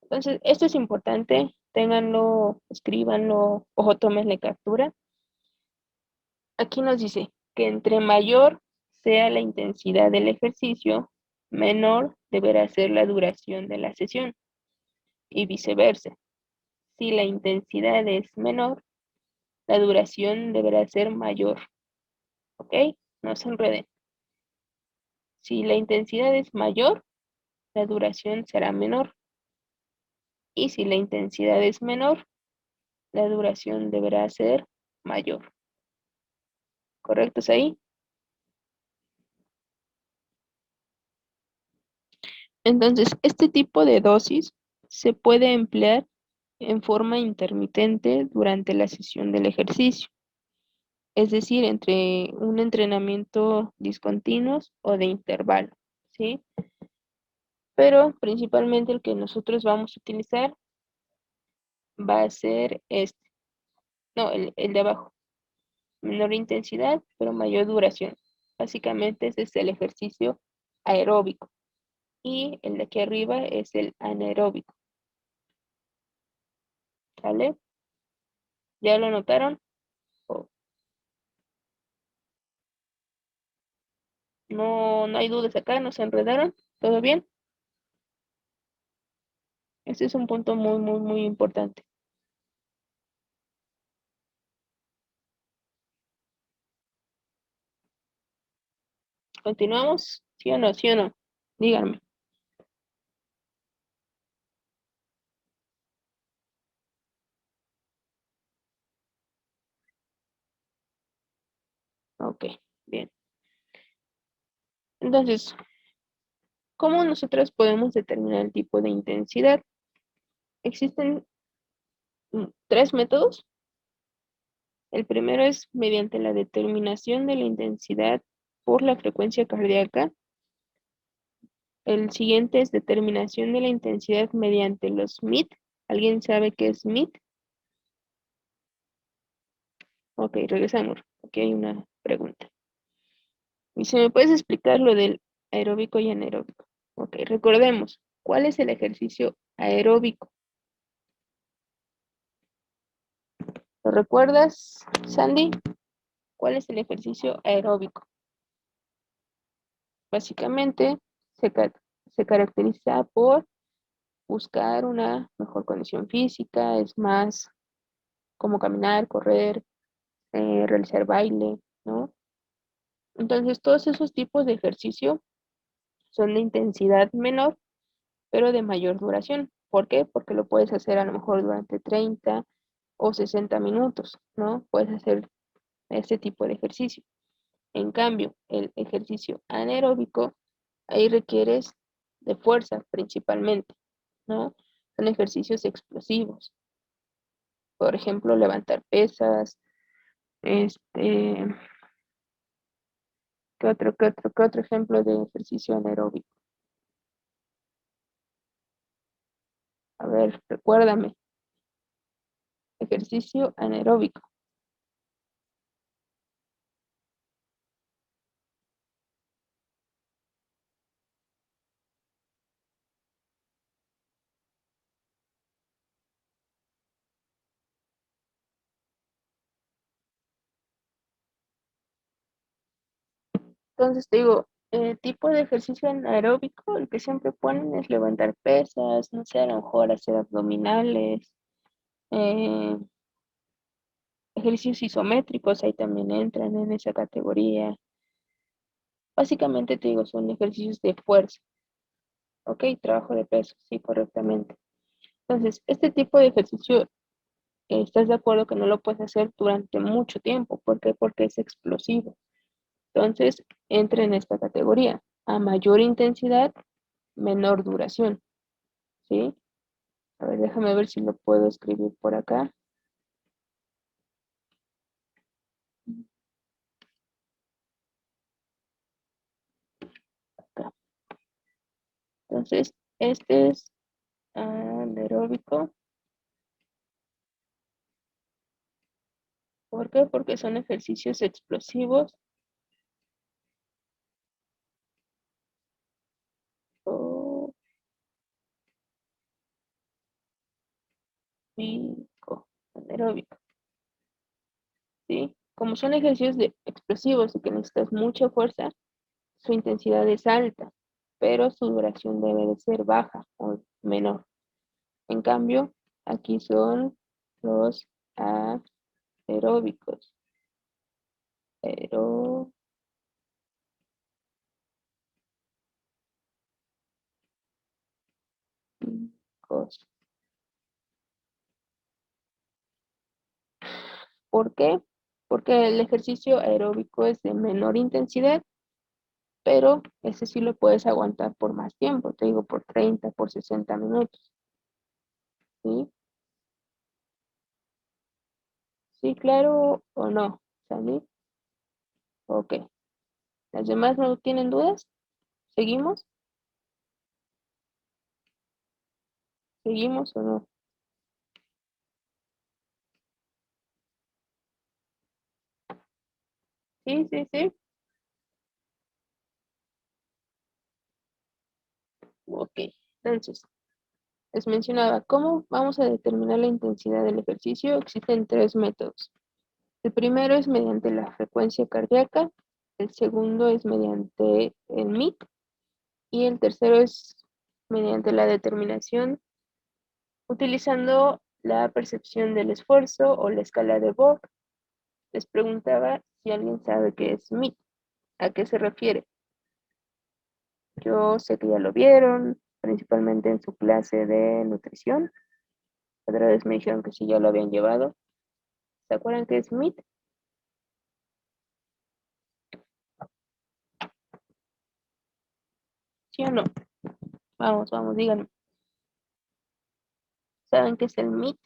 Entonces, esto es importante, ténganlo, escríbanlo o tómenle captura. Aquí nos dice que entre mayor sea la intensidad del ejercicio, menor deberá ser la duración de la sesión y viceversa. Si la intensidad es menor, la duración deberá ser mayor. ¿Ok? No se enreden. Si la intensidad es mayor, la duración será menor. Y si la intensidad es menor, la duración deberá ser mayor. ¿Correctos ahí? Entonces, este tipo de dosis se puede emplear en forma intermitente durante la sesión del ejercicio, es decir, entre un entrenamiento discontinuos o de intervalo, ¿sí? Pero principalmente el que nosotros vamos a utilizar va a ser este, no, el de abajo, menor intensidad, pero mayor duración. Básicamente ese es el ejercicio aeróbico y el de aquí arriba es el anaeróbico, ¿sale? ¿Ya lo notaron? ¿O no hay dudas acá? ¿No se enredaron? ¿Todo bien? Este es un punto muy, muy, muy importante. ¿Continuamos? ¿Sí o no? ¿Sí o no? Díganme. Ok, bien. Entonces, ¿cómo nosotros podemos determinar el tipo de intensidad? Existen tres métodos. El primero es mediante la determinación de la intensidad por la frecuencia cardíaca. El siguiente es determinación de la intensidad mediante los MIT. ¿Alguien sabe qué es MIT? Ok, regresamos. Aquí hay una pregunta. Y si me puedes explicar lo del aeróbico y anaeróbico. Ok, recordemos, ¿cuál es el ejercicio aeróbico? ¿Lo recuerdas, Sandy? ¿Cuál es el ejercicio aeróbico? Básicamente se caracteriza por buscar una mejor condición física, es más como caminar, correr, realizar baile, ¿no? Entonces, todos esos tipos de ejercicio son de intensidad menor, pero de mayor duración. ¿Por qué? Porque lo puedes hacer a lo mejor durante 30 o 60 minutos, ¿no? Puedes hacer este tipo de ejercicio. En cambio, el ejercicio anaeróbico, ahí requieres de fuerza principalmente, ¿no? Son ejercicios explosivos. Por ejemplo, levantar pesas, este, ¿qué otro ejemplo de ejercicio anaeróbico? A ver, recuérdame, ejercicio anaeróbico. Entonces te digo, el tipo de ejercicio anaeróbico, el que siempre ponen es levantar pesas, no sé, a lo mejor hacer abdominales, eh, ejercicios isométricos, ahí también entran en esa categoría. Básicamente te digo, son ejercicios de fuerza, ¿ok? Trabajo de peso, sí, correctamente. Entonces, este tipo de ejercicio, ¿estás de acuerdo que no lo puedes hacer durante mucho tiempo? ¿Por qué? Porque es explosivo. Entonces, entra en esta categoría. A mayor intensidad, menor duración, ¿sí? A ver, déjame ver si lo puedo escribir por acá. Acá. Entonces, este es anaeróbico. ¿Por qué? Porque son ejercicios explosivos o anaeróbico, ¿sí? Como son ejercicios explosivos y que necesitas mucha fuerza, su intensidad es alta. pero su duración debe de ser baja o menor. En cambio, aquí son los aeróbicos. Aeróbicos. ¿Por qué? Porque el ejercicio aeróbico es de menor intensidad, pero ese sí lo puedes aguantar por más tiempo, te digo, por 30, por 60 minutos, ¿sí? ¿Sí, claro o no? ¿Sale? Ok. ¿Las demás no tienen dudas? ¿Seguimos? ¿Seguimos o no? Sí, sí, sí. Ok. Entonces, les mencionaba, ¿cómo vamos a determinar la intensidad del ejercicio? Existen tres métodos. El primero es mediante la frecuencia cardíaca, el segundo es mediante el MIT y el tercero es mediante la determinación utilizando la percepción del esfuerzo o la escala de Borg. Les preguntaba si alguien sabe qué es MIT, a qué se refiere. Yo sé que ya lo vieron, principalmente en su clase de nutrición. Otra vez me dijeron que sí ya lo habían llevado. ¿Se acuerdan qué es MIT? ¿Sí o no? Vamos, vamos, díganme. ¿Saben qué es el MIT?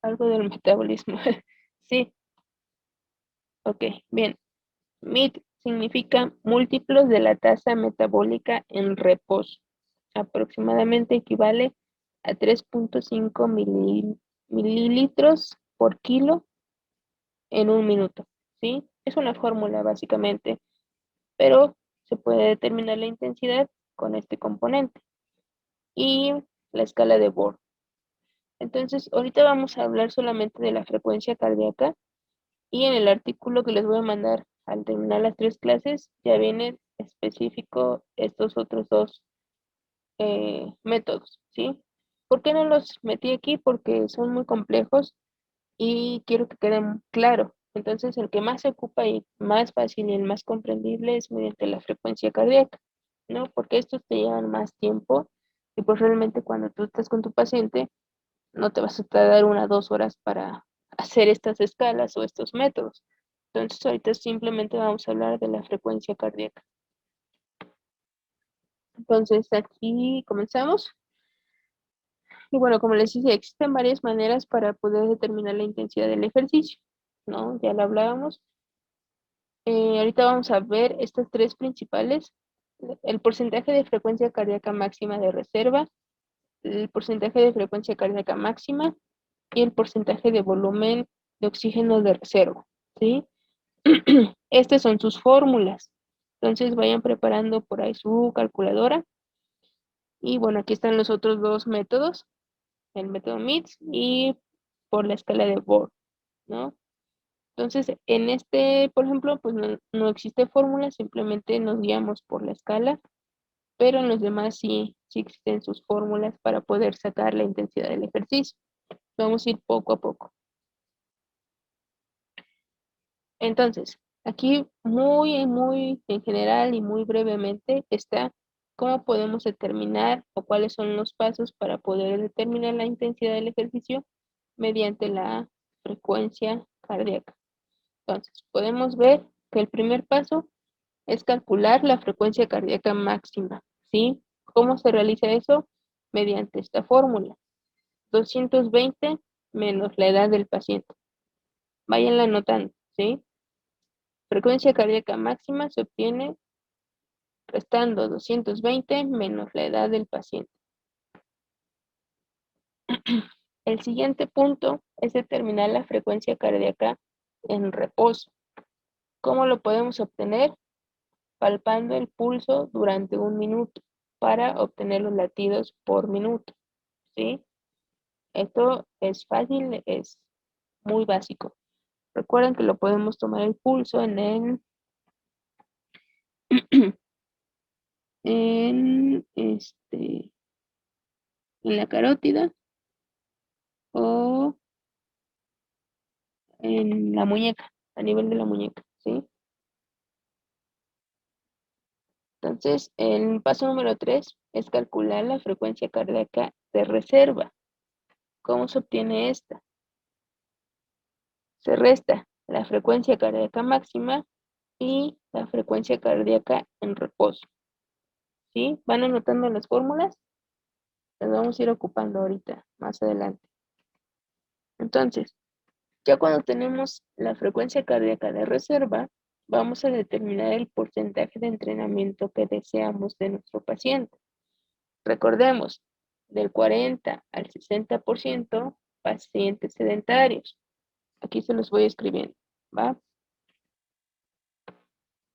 Algo del metabolismo. Sí, ok, bien. MIT significa múltiplos de la tasa metabólica en reposo. Aproximadamente equivale a 3.5 mililitros por kilo en un minuto. ¿Sí? Es una fórmula básicamente, pero se puede determinar la intensidad con este componente y la escala de Borg. Entonces, ahorita vamos a hablar solamente de la frecuencia cardíaca y en el artículo que les voy a mandar al terminar las tres clases ya viene específico estos otros dos métodos, ¿sí? ¿Por qué no los metí aquí? Porque son muy complejos y quiero que queden claro. Entonces, el que más se ocupa y más fácil y el más comprendible es mediante la frecuencia cardíaca, ¿no? Porque estos te llevan más tiempo y pues realmente cuando tú estás con tu paciente no te vas a tardar 1 o 2 horas para hacer estas escalas o estos métodos. Entonces, ahorita simplemente vamos a hablar de la frecuencia cardíaca. Entonces, aquí comenzamos. Y bueno, como les decía, existen varias maneras para poder determinar la intensidad del ejercicio, ¿no? Ya lo hablábamos. Ahorita vamos a ver estas tres principales. El porcentaje de frecuencia cardíaca máxima de reserva, el porcentaje de frecuencia cardíaca máxima y el porcentaje de volumen de oxígeno de reserva, ¿sí? Estas son sus fórmulas. Entonces vayan preparando por ahí su calculadora. Y bueno, aquí están los otros dos métodos, el método MITS y por la escala de Borg, ¿no? Entonces, en este, por ejemplo, pues no existe fórmula, simplemente nos guiamos por la escala, pero en los demás sí existen sus fórmulas para poder sacar la intensidad del ejercicio. Vamos a ir poco a poco. Entonces, aquí muy en general y muy brevemente está cómo podemos determinar o cuáles son los pasos para poder determinar la intensidad del ejercicio mediante la frecuencia cardíaca. Entonces, podemos ver que el primer paso es calcular la frecuencia cardíaca máxima, ¿sí? ¿Cómo se realiza eso? Mediante esta fórmula. 220 menos la edad del paciente. Váyanla anotando, ¿sí? Frecuencia cardíaca máxima se obtiene restando 220 menos la edad del paciente. El siguiente punto es determinar la frecuencia cardíaca en reposo. ¿Cómo lo podemos obtener? Palpando el pulso durante un minuto para obtener los latidos por minuto, ¿sí? Esto es fácil, es muy básico. Recuerden que lo podemos tomar el pulso en en la carótida o en la muñeca, a nivel de la muñeca, ¿sí? Entonces, el paso número 3 es calcular la frecuencia cardíaca de reserva. ¿Cómo se obtiene esta? Se resta la frecuencia cardíaca máxima y la frecuencia cardíaca en reposo, ¿sí? ¿Van anotando las fórmulas? Las vamos a ir ocupando ahorita, más adelante. Entonces, ya cuando tenemos la frecuencia cardíaca de reserva, vamos a determinar el porcentaje de entrenamiento que deseamos de nuestro paciente. Recordemos, del 40 al 60% pacientes sedentarios. Aquí se los voy escribiendo, ¿va?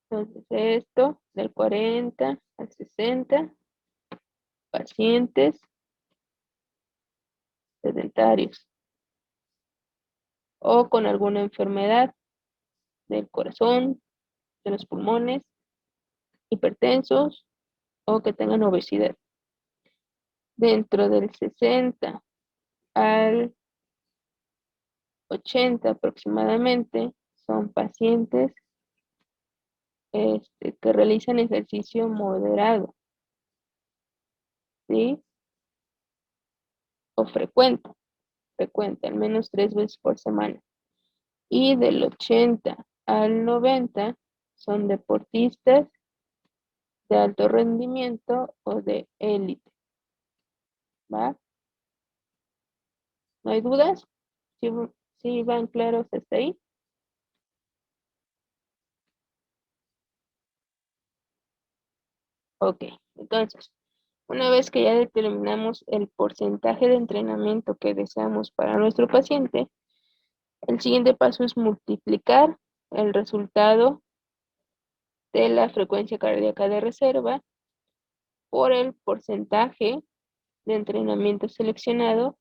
Entonces, esto del 40 al 60 pacientes sedentarios o con alguna enfermedad del corazón, de los pulmones, hipertensos o que tengan obesidad. Dentro del 60 al 80 aproximadamente son pacientes que realizan ejercicio moderado, ¿sí? O frecuente, al menos 3 veces por semana. Y del 80 al 90 son deportistas de alto rendimiento o de élite, ¿va? ¿No hay dudas? ¿Sí, sí van claros hasta ahí? Ok, entonces, una vez que ya determinamos el porcentaje de entrenamiento que deseamos para nuestro paciente, el siguiente paso es multiplicar el resultado de la frecuencia cardíaca de reserva por el porcentaje de entrenamiento seleccionado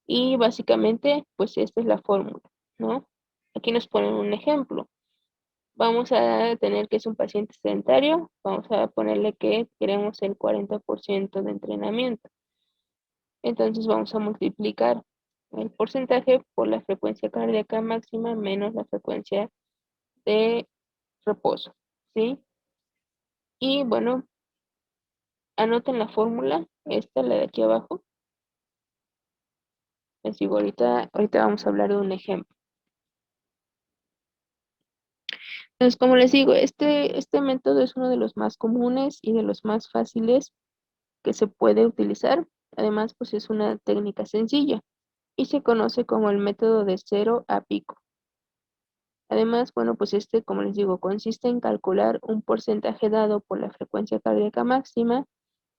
y básicamente, pues esta es la fórmula, ¿no? Aquí nos ponen un ejemplo. Vamos a tener que es un paciente sedentario, vamos a ponerle que queremos el 40% de entrenamiento. Entonces vamos a multiplicar el porcentaje por la frecuencia cardíaca máxima menos la frecuencia de reposo, ¿sí? Y bueno, anoten la fórmula, esta, la de aquí abajo. Les digo, ahorita vamos a hablar de un ejemplo. Entonces, como les digo, este método es uno de los más comunes y de los más fáciles que se puede utilizar. Además, pues es una técnica sencilla y se conoce como el método de cero a pico. Además, bueno, pues como les digo, consiste en calcular un porcentaje dado por la frecuencia cardíaca máxima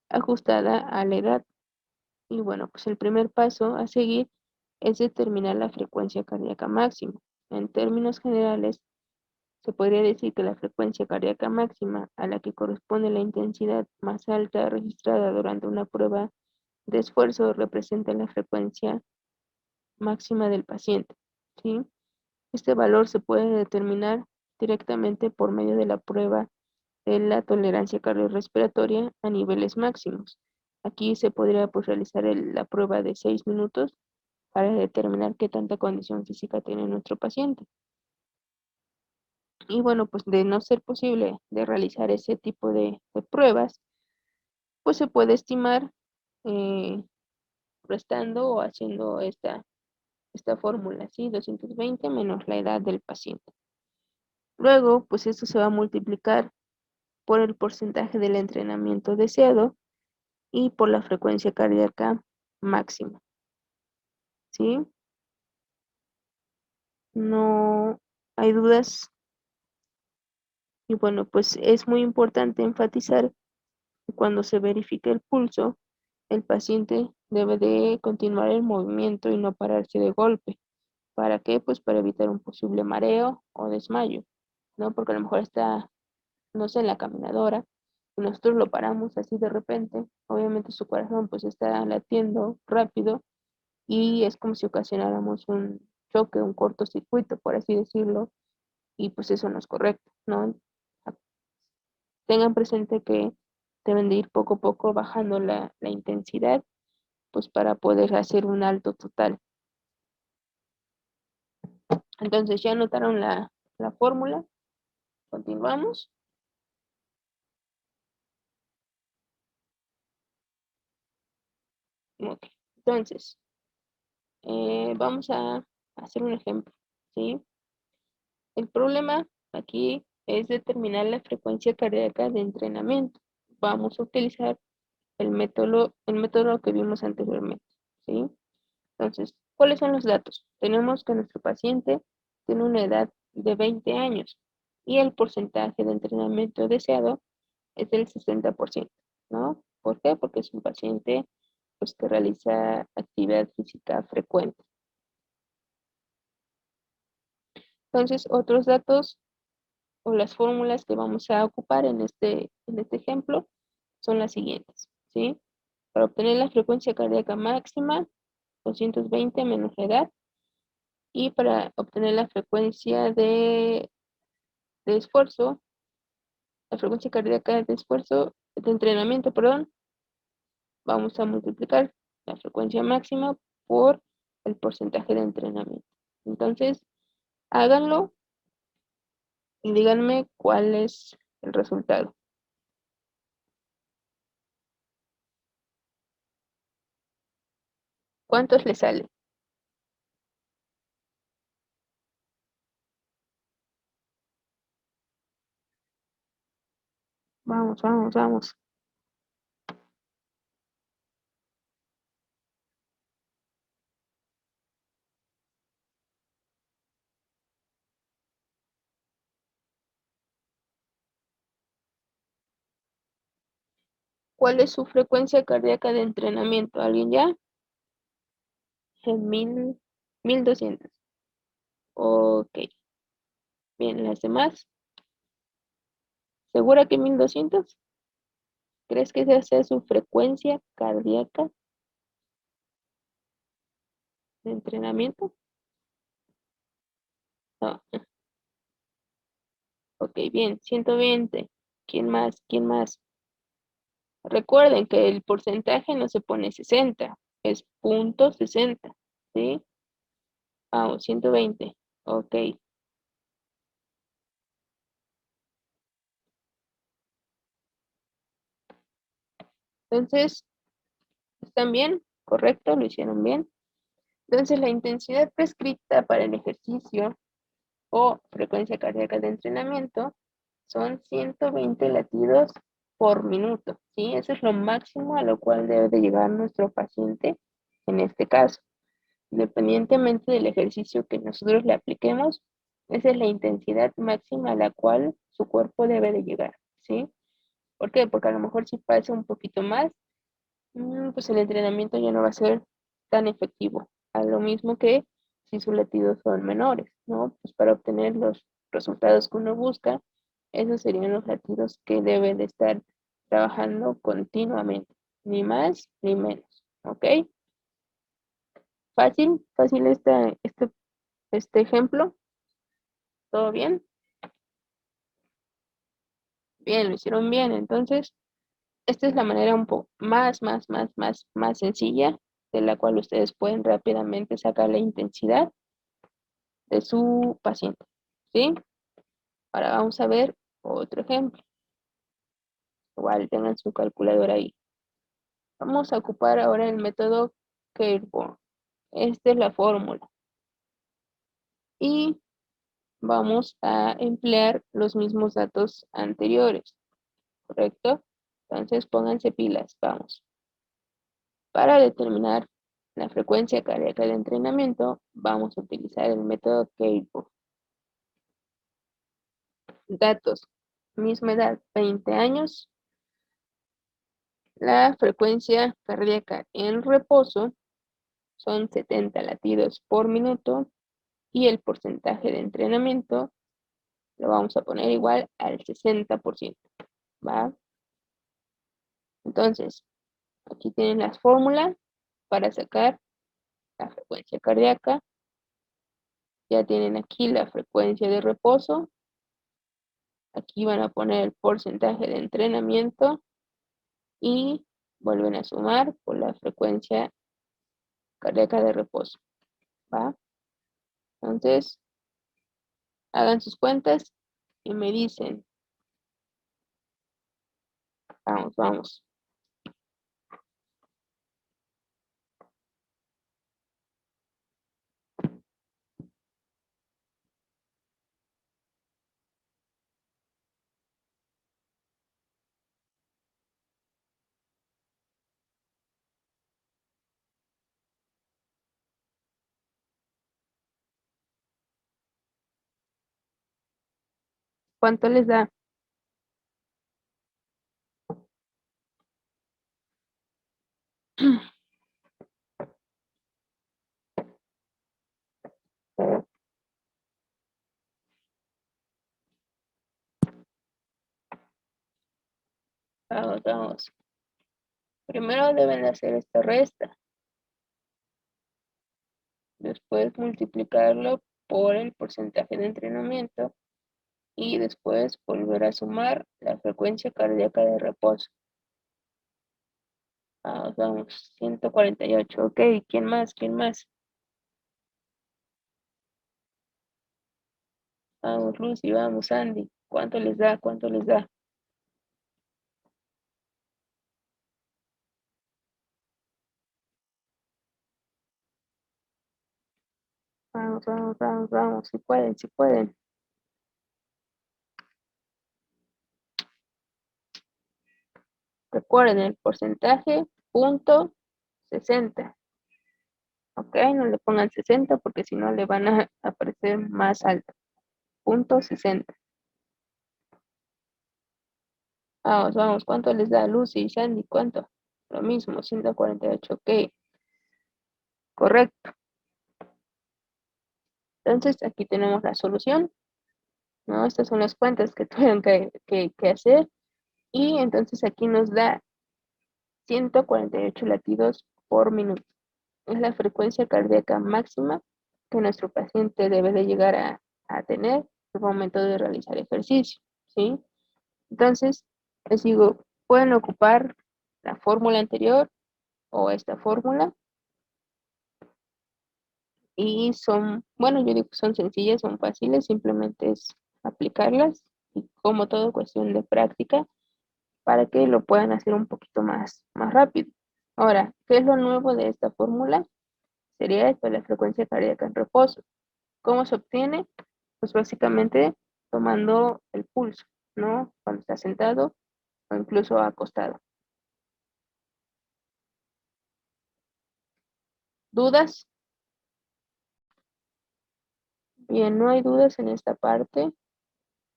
ajustada a la edad. Y bueno, pues el primer paso a seguir es determinar la frecuencia cardíaca máxima. En términos generales, se podría decir que la frecuencia cardíaca máxima a la que corresponde la intensidad más alta registrada durante una prueba de esfuerzo representa la frecuencia máxima del paciente, ¿sí? Este valor se puede determinar directamente por medio de la prueba de la tolerancia cardiorrespiratoria a niveles máximos. Aquí se podría pues, realizar la prueba de 6 minutos para determinar qué tanta condición física tiene nuestro paciente. Y bueno, pues de no ser posible de realizar ese tipo de pruebas, pues se puede estimar eh, restando o haciendo esta fórmula, ¿sí? 220 menos la edad del paciente. Luego, pues esto se va a multiplicar por el porcentaje del entrenamiento deseado y por la frecuencia cardíaca máxima, ¿sí? No hay dudas. Y bueno, pues es muy importante enfatizar que cuando se verifica el pulso, el paciente debe de continuar el movimiento y no pararse de golpe. ¿Para qué? Pues para evitar un posible mareo o desmayo, ¿no? Porque a lo mejor está, no sé, en la caminadora y nosotros lo paramos así de repente, obviamente su corazón pues está latiendo rápido y es como si ocasionáramos choque, un cortocircuito, por así decirlo, y pues eso no es correcto, ¿no? Tengan presente que deben de ir poco a poco bajando la intensidad, pues para poder hacer un alto total. Entonces ya anotaron la fórmula, continuamos. Ok. Entonces, vamos a hacer un ejemplo, ¿sí? El problema aquí es determinar la frecuencia cardíaca de entrenamiento. Vamos a utilizar el método que vimos anteriormente, ¿sí? Entonces, ¿cuáles son los datos? Tenemos que nuestro paciente tiene una edad de 20 años y el porcentaje de entrenamiento deseado es del 60%, ¿no? ¿Por qué? Porque es un paciente pues, que realiza actividad física frecuente. Entonces, otros datos o las fórmulas que vamos a ocupar en este ejemplo son las siguientes, ¿sí? Para obtener la frecuencia cardíaca máxima, 220 menos la edad, y para obtener la frecuencia de esfuerzo, la frecuencia cardíaca de esfuerzo, de entrenamiento, perdón, vamos a multiplicar la frecuencia máxima por el porcentaje de entrenamiento. Entonces, háganlo y díganme cuál es el resultado. ¿Cuántos le sale? Vamos, vamos, vamos. ¿Cuál es su frecuencia cardíaca de entrenamiento? ¿Alguien ya? En 1200. Ok, bien, las demás. ¿Segura que 1200? ¿Crees que esa sea su frecuencia cardíaca de entrenamiento? No. Ok, bien, 120. ¿Quién más? ¿Quién más? Recuerden que el porcentaje no se pone 60, es punto 60, ¿sí? Vamos, 120. Ok, entonces, ¿están bien? ¿Correcto? ¿Lo hicieron bien? Entonces, la intensidad prescrita para el ejercicio o frecuencia cardíaca de entrenamiento son 120 latidos por minuto, ¿sí? Eso es lo máximo a lo cual debe de llegar nuestro paciente en este caso. Independientemente del ejercicio que nosotros le apliquemos, esa es la intensidad máxima a la cual su cuerpo debe de llegar, ¿sí? ¿Por qué? Porque a lo mejor si pasa un poquito más, pues el entrenamiento ya no va a ser tan efectivo. A lo mismo que si sus latidos son menores, ¿no? Pues para obtener los resultados que uno busca, esos serían los latidos que debe de estar trabajando continuamente, ni más ni menos, ¿ok? Fácil, fácil este ejemplo, ¿todo bien? Bien, lo hicieron bien, entonces esta es la manera un poco más sencilla de la cual ustedes pueden rápidamente sacar la intensidad de su paciente, ¿sí? Ahora vamos a ver otro ejemplo. Igual tengan su calculadora ahí. Vamos a ocupar ahora el método Cairborn. Esta es la fórmula. Y vamos a emplear los mismos datos anteriores, ¿correcto? Entonces pónganse pilas, vamos. Para determinar la frecuencia cardíaca de entrenamiento, vamos a utilizar el método Cairborn. Datos, misma edad, 20 años. La frecuencia cardíaca en reposo son 70 latidos por minuto y el porcentaje de entrenamiento lo vamos a poner igual al 60%, ¿va? Entonces, aquí tienen las fórmulas para sacar la frecuencia cardíaca Ya tienen aquí la frecuencia de reposo. Aquí van a poner el porcentaje de entrenamiento y vuelven a sumar por la frecuencia cardíaca de reposo, ¿va? Entonces, hagan sus cuentas y me dicen, vamos, vamos. ¿Cuánto les da? Vamos, vamos. Primero deben de hacer esta resta, después multiplicarlo por el porcentaje de entrenamiento y después volver a sumar la frecuencia cardíaca de reposo. Vamos, vamos, 148. Ok, ¿quién más? ¿Quién más? Vamos, Lucy, vamos, Andy. ¿Cuánto les da? ¿Cuánto les da? Vamos, vamos, vamos, vamos. Si pueden, si pueden. Recuerden el porcentaje, punto 60. Ok, no le pongan 60 porque si no le van a aparecer más alto. Punto 60. Vamos, vamos. ¿Cuánto les da Lucy y Sandy? ¿Cuánto? Lo mismo, 148. Ok, correcto. Entonces aquí tenemos la solución, ¿no? Estas son las cuentas que tuvieron que hacer. Y entonces aquí nos da 148 latidos por minuto. Es la frecuencia cardíaca máxima que nuestro paciente debe de llegar a tener al momento de realizar ejercicio, ¿sí? Entonces, les digo, pueden ocupar la fórmula anterior o esta fórmula y son, bueno, yo digo que son sencillas, son fáciles, simplemente es aplicarlas y como todo cuestión de práctica para que lo puedan hacer un poquito más rápido. Ahora, ¿qué es lo nuevo de esta fórmula? Sería esto, la frecuencia cardíaca en reposo. ¿Cómo se obtiene? Pues básicamente tomando el pulso, ¿no? Cuando está sentado o incluso acostado. ¿Dudas? Bien, no hay dudas en esta parte.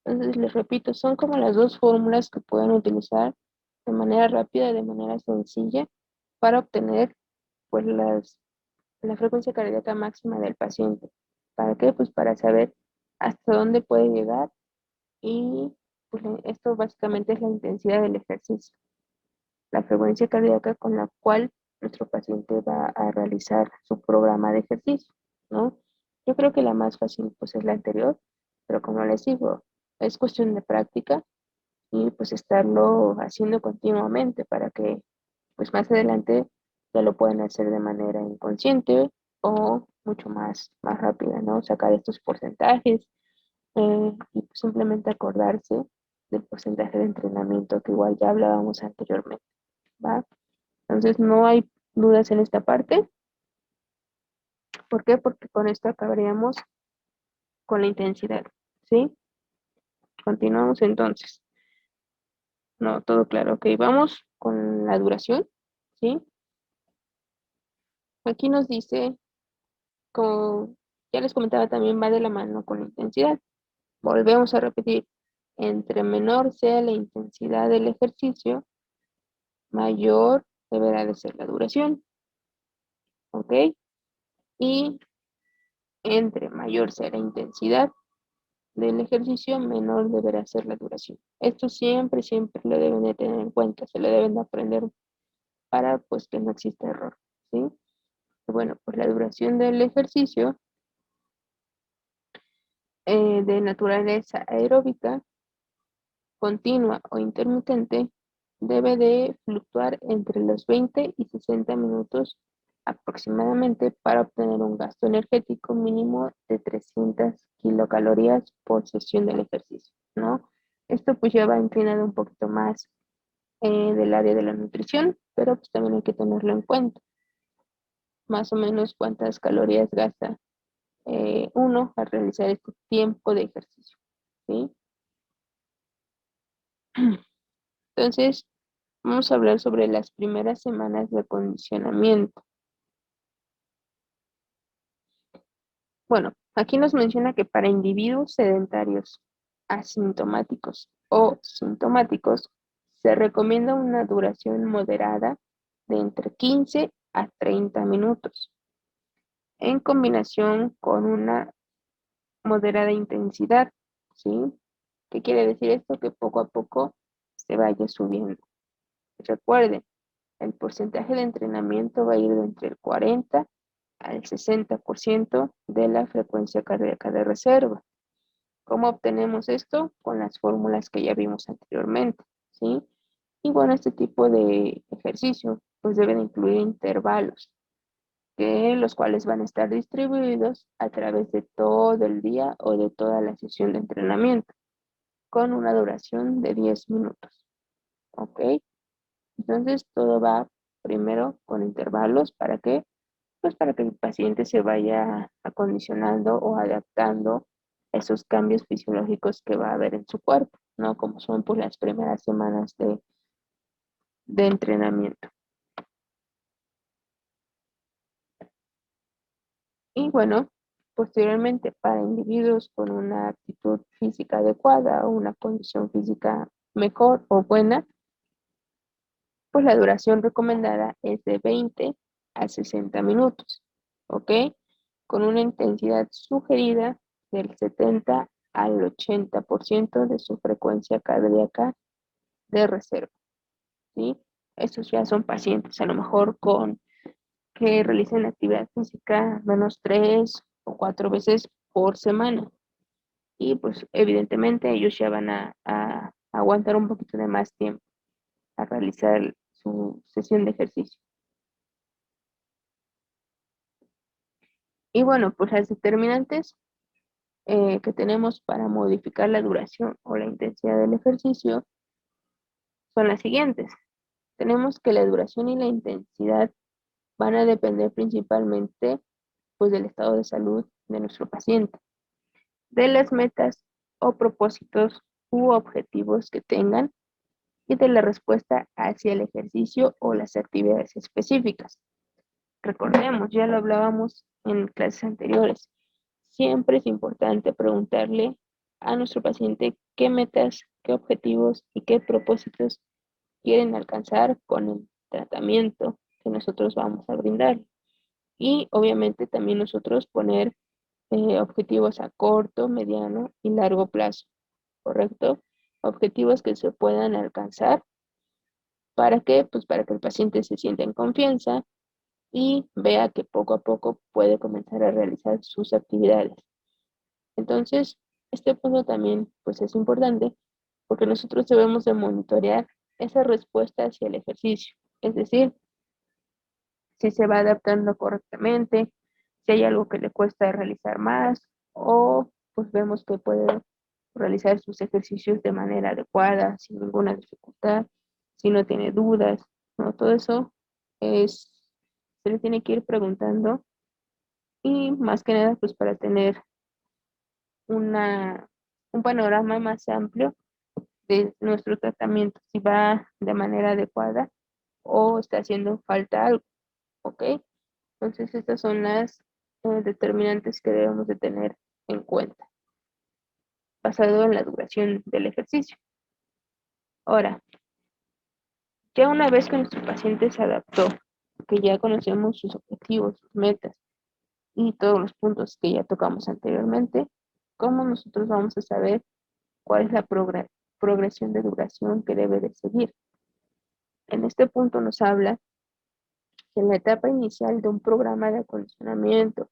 Entonces, les repito, son como las dos fórmulas que pueden utilizar de manera rápida, de manera sencilla, para obtener pues la frecuencia cardíaca máxima del paciente. ¿Para qué? Pues para saber hasta dónde puede llegar y pues, esto básicamente es la intensidad del ejercicio, la frecuencia cardíaca con la cual nuestro paciente va a realizar su programa de ejercicio, ¿no? Yo creo que la más fácil pues es la anterior, pero como les digo, es cuestión de práctica y pues estarlo haciendo continuamente para que pues más adelante ya lo pueden hacer de manera inconsciente o mucho más rápida, ¿no? Sacar estos porcentajes y pues simplemente acordarse del porcentaje de entrenamiento que igual ya hablábamos anteriormente, ¿va? Entonces no hay dudas en esta parte. ¿Por qué? Porque con esto acabaríamos con la intensidad, ¿sí? Continuamos entonces. No, todo claro. Ok, vamos con la duración, ¿sí? Aquí nos dice, como ya les comentaba, también va de la mano con la intensidad. Volvemos a repetir, entre menor sea la intensidad del ejercicio, mayor deberá de ser la duración, ¿ok? Y entre mayor sea la intensidad del ejercicio, menor deberá ser la duración. Esto siempre, siempre lo deben de tener en cuenta, se lo deben de aprender para pues que no exista error, ¿sí? Bueno, pues la duración del ejercicio de naturaleza aeróbica, continua o intermitente, debe de fluctuar entre los 20 y 60 minutos aproximadamente para obtener un gasto energético mínimo de 300 kilocalorías por sesión del ejercicio, ¿no? Esto pues ya va inclinado un poquito más del área de la nutrición, pero pues también hay que tenerlo en cuenta. Más o menos cuántas calorías gasta uno al realizar este tiempo de ejercicio, ¿sí? Entonces, vamos a hablar sobre las primeras semanas de acondicionamiento. Bueno, aquí nos menciona que para individuos sedentarios, asintomáticos o sintomáticos, se recomienda una duración moderada de entre 15 a 30 minutos, en combinación con una moderada intensidad, ¿sí? ¿Qué quiere decir esto? Que poco a poco se vaya subiendo. Recuerden, el porcentaje de entrenamiento va a ir de entre el 40 al 60% de la frecuencia cardíaca de reserva. ¿Cómo obtenemos esto? Con las fórmulas que ya vimos anteriormente, ¿sí? Y bueno, este tipo de ejercicio pues deben incluir intervalos, que los cuales van a estar distribuidos a través de todo el día o de toda la sesión de entrenamiento, con una duración de 10 minutos, ¿ok? Entonces todo va primero con intervalos, ¿para qué? Pues para que el paciente se vaya acondicionando o adaptando a esos cambios fisiológicos que va a haber en su cuerpo, ¿no? Como son pues las primeras semanas de entrenamiento. Y bueno, posteriormente para individuos con una actitud física adecuada o una condición física mejor o buena, pues la duración recomendada es de 20 a 60 minutos, ¿ok? Con una intensidad sugerida del 70 al 80% de su frecuencia cardíaca de reserva, ¿sí? Estos ya son pacientes a lo mejor con que realicen actividad física menos 3 o 4 veces por semana. Y pues evidentemente ellos ya van a aguantar un poquito de más tiempo a realizar su sesión de ejercicio. Y bueno, pues las determinantes que tenemos para modificar la duración o la intensidad del ejercicio son las siguientes. Tenemos que la duración y la intensidad van a depender principalmente pues del estado de salud de nuestro paciente, de las metas o propósitos u objetivos que tengan y de la respuesta hacia el ejercicio o las actividades específicas. Recordemos, ya lo hablábamos en clases anteriores, siempre es importante preguntarle a nuestro paciente qué metas, qué objetivos y qué propósitos quieren alcanzar con el tratamiento que nosotros vamos a brindar. Y obviamente también nosotros poner objetivos a corto, mediano y largo plazo, ¿correcto? Objetivos que se puedan alcanzar. ¿Para qué? Pues para que el paciente se sienta en confianza y vea que poco a poco puede comenzar a realizar sus actividades. Entonces, este punto también pues es importante porque nosotros debemos de monitorear esa respuesta hacia el ejercicio, es decir, si se va adaptando correctamente, si hay algo que le cuesta realizar más o pues vemos que puede realizar sus ejercicios de manera adecuada, sin ninguna dificultad, si no tiene dudas, ¿no? Todo eso es, se le tiene que ir preguntando y más que nada pues para tener una, un panorama más amplio de nuestro tratamiento, si va de manera adecuada o está haciendo falta algo, ¿ok? Entonces estas son las determinantes que debemos de tener en cuenta, basado en la duración del ejercicio. Ahora, ya una vez que nuestro paciente se adaptó, que ya conocemos sus objetivos, sus metas y todos los puntos que ya tocamos anteriormente, ¿cómo nosotros vamos a saber cuál es la progresión de duración que debe de seguir? En este punto nos habla que en la etapa inicial de un programa de acondicionamiento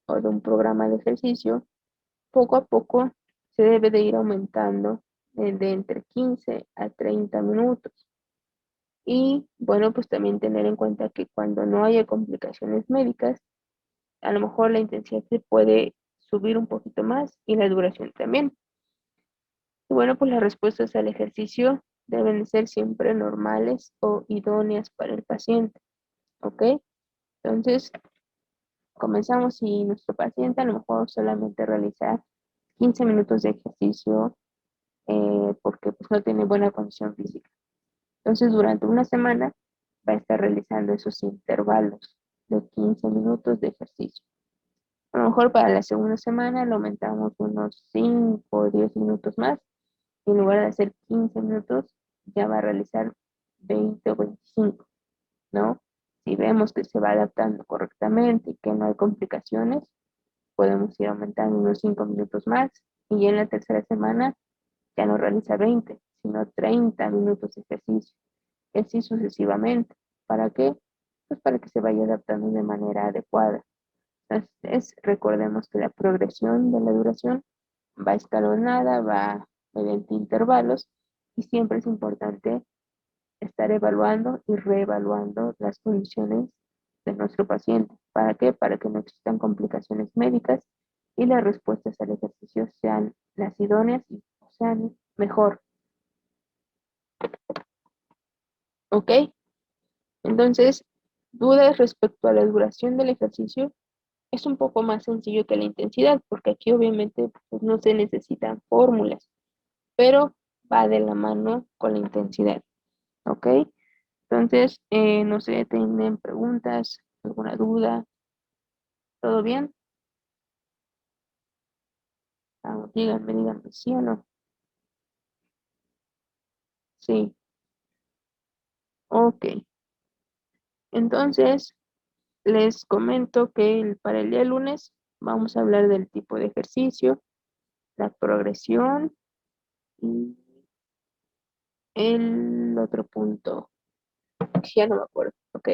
o de un programa de ejercicio, poco a poco se debe de ir aumentando de entre 15 a 30 minutos. Y bueno, pues también tener en cuenta que cuando no haya complicaciones médicas, a lo mejor la intensidad se puede subir un poquito más y la duración también. Y bueno, pues las respuestas al ejercicio deben de ser siempre normales o idóneas para el paciente, ¿ok? Entonces, comenzamos si nuestro paciente a lo mejor solamente realizar 15 minutos de ejercicio porque pues no tiene buena condición física. Entonces, durante una semana va a estar realizando esos intervalos de 15 minutos de ejercicio. A lo mejor para la segunda semana lo aumentamos unos 5 o 10 minutos más. Y en lugar de hacer 15 minutos, ya va a realizar 20 o 25, ¿no? Si vemos que se va adaptando correctamente y que no hay complicaciones, podemos ir aumentando unos 5 minutos más. Y en la tercera semana ya no realiza 20, sino 30 minutos de ejercicio. Y así sucesivamente. ¿Para qué? Pues para que se vaya adaptando de manera adecuada. Entonces, recordemos que la progresión de la duración va escalonada, va mediante intervalos y siempre es importante estar evaluando y reevaluando las condiciones de nuestro paciente. ¿Para qué? Para que no existan complicaciones médicas y las respuestas al ejercicio sean las idóneas y sean mejor. ¿Ok? Entonces, dudas respecto a la duración del ejercicio es un poco más sencillo que la intensidad, porque aquí obviamente pues, no se necesitan fórmulas, pero va de la mano con la intensidad, ¿ok? Entonces, no sé, ¿tienen preguntas, alguna duda? ¿Todo bien? Ah, díganme, ¿sí o no? Sí, ok. Entonces, les comento que para el día lunes vamos a hablar del tipo de ejercicio, la progresión y el otro punto, que ya no me acuerdo, ¿ok?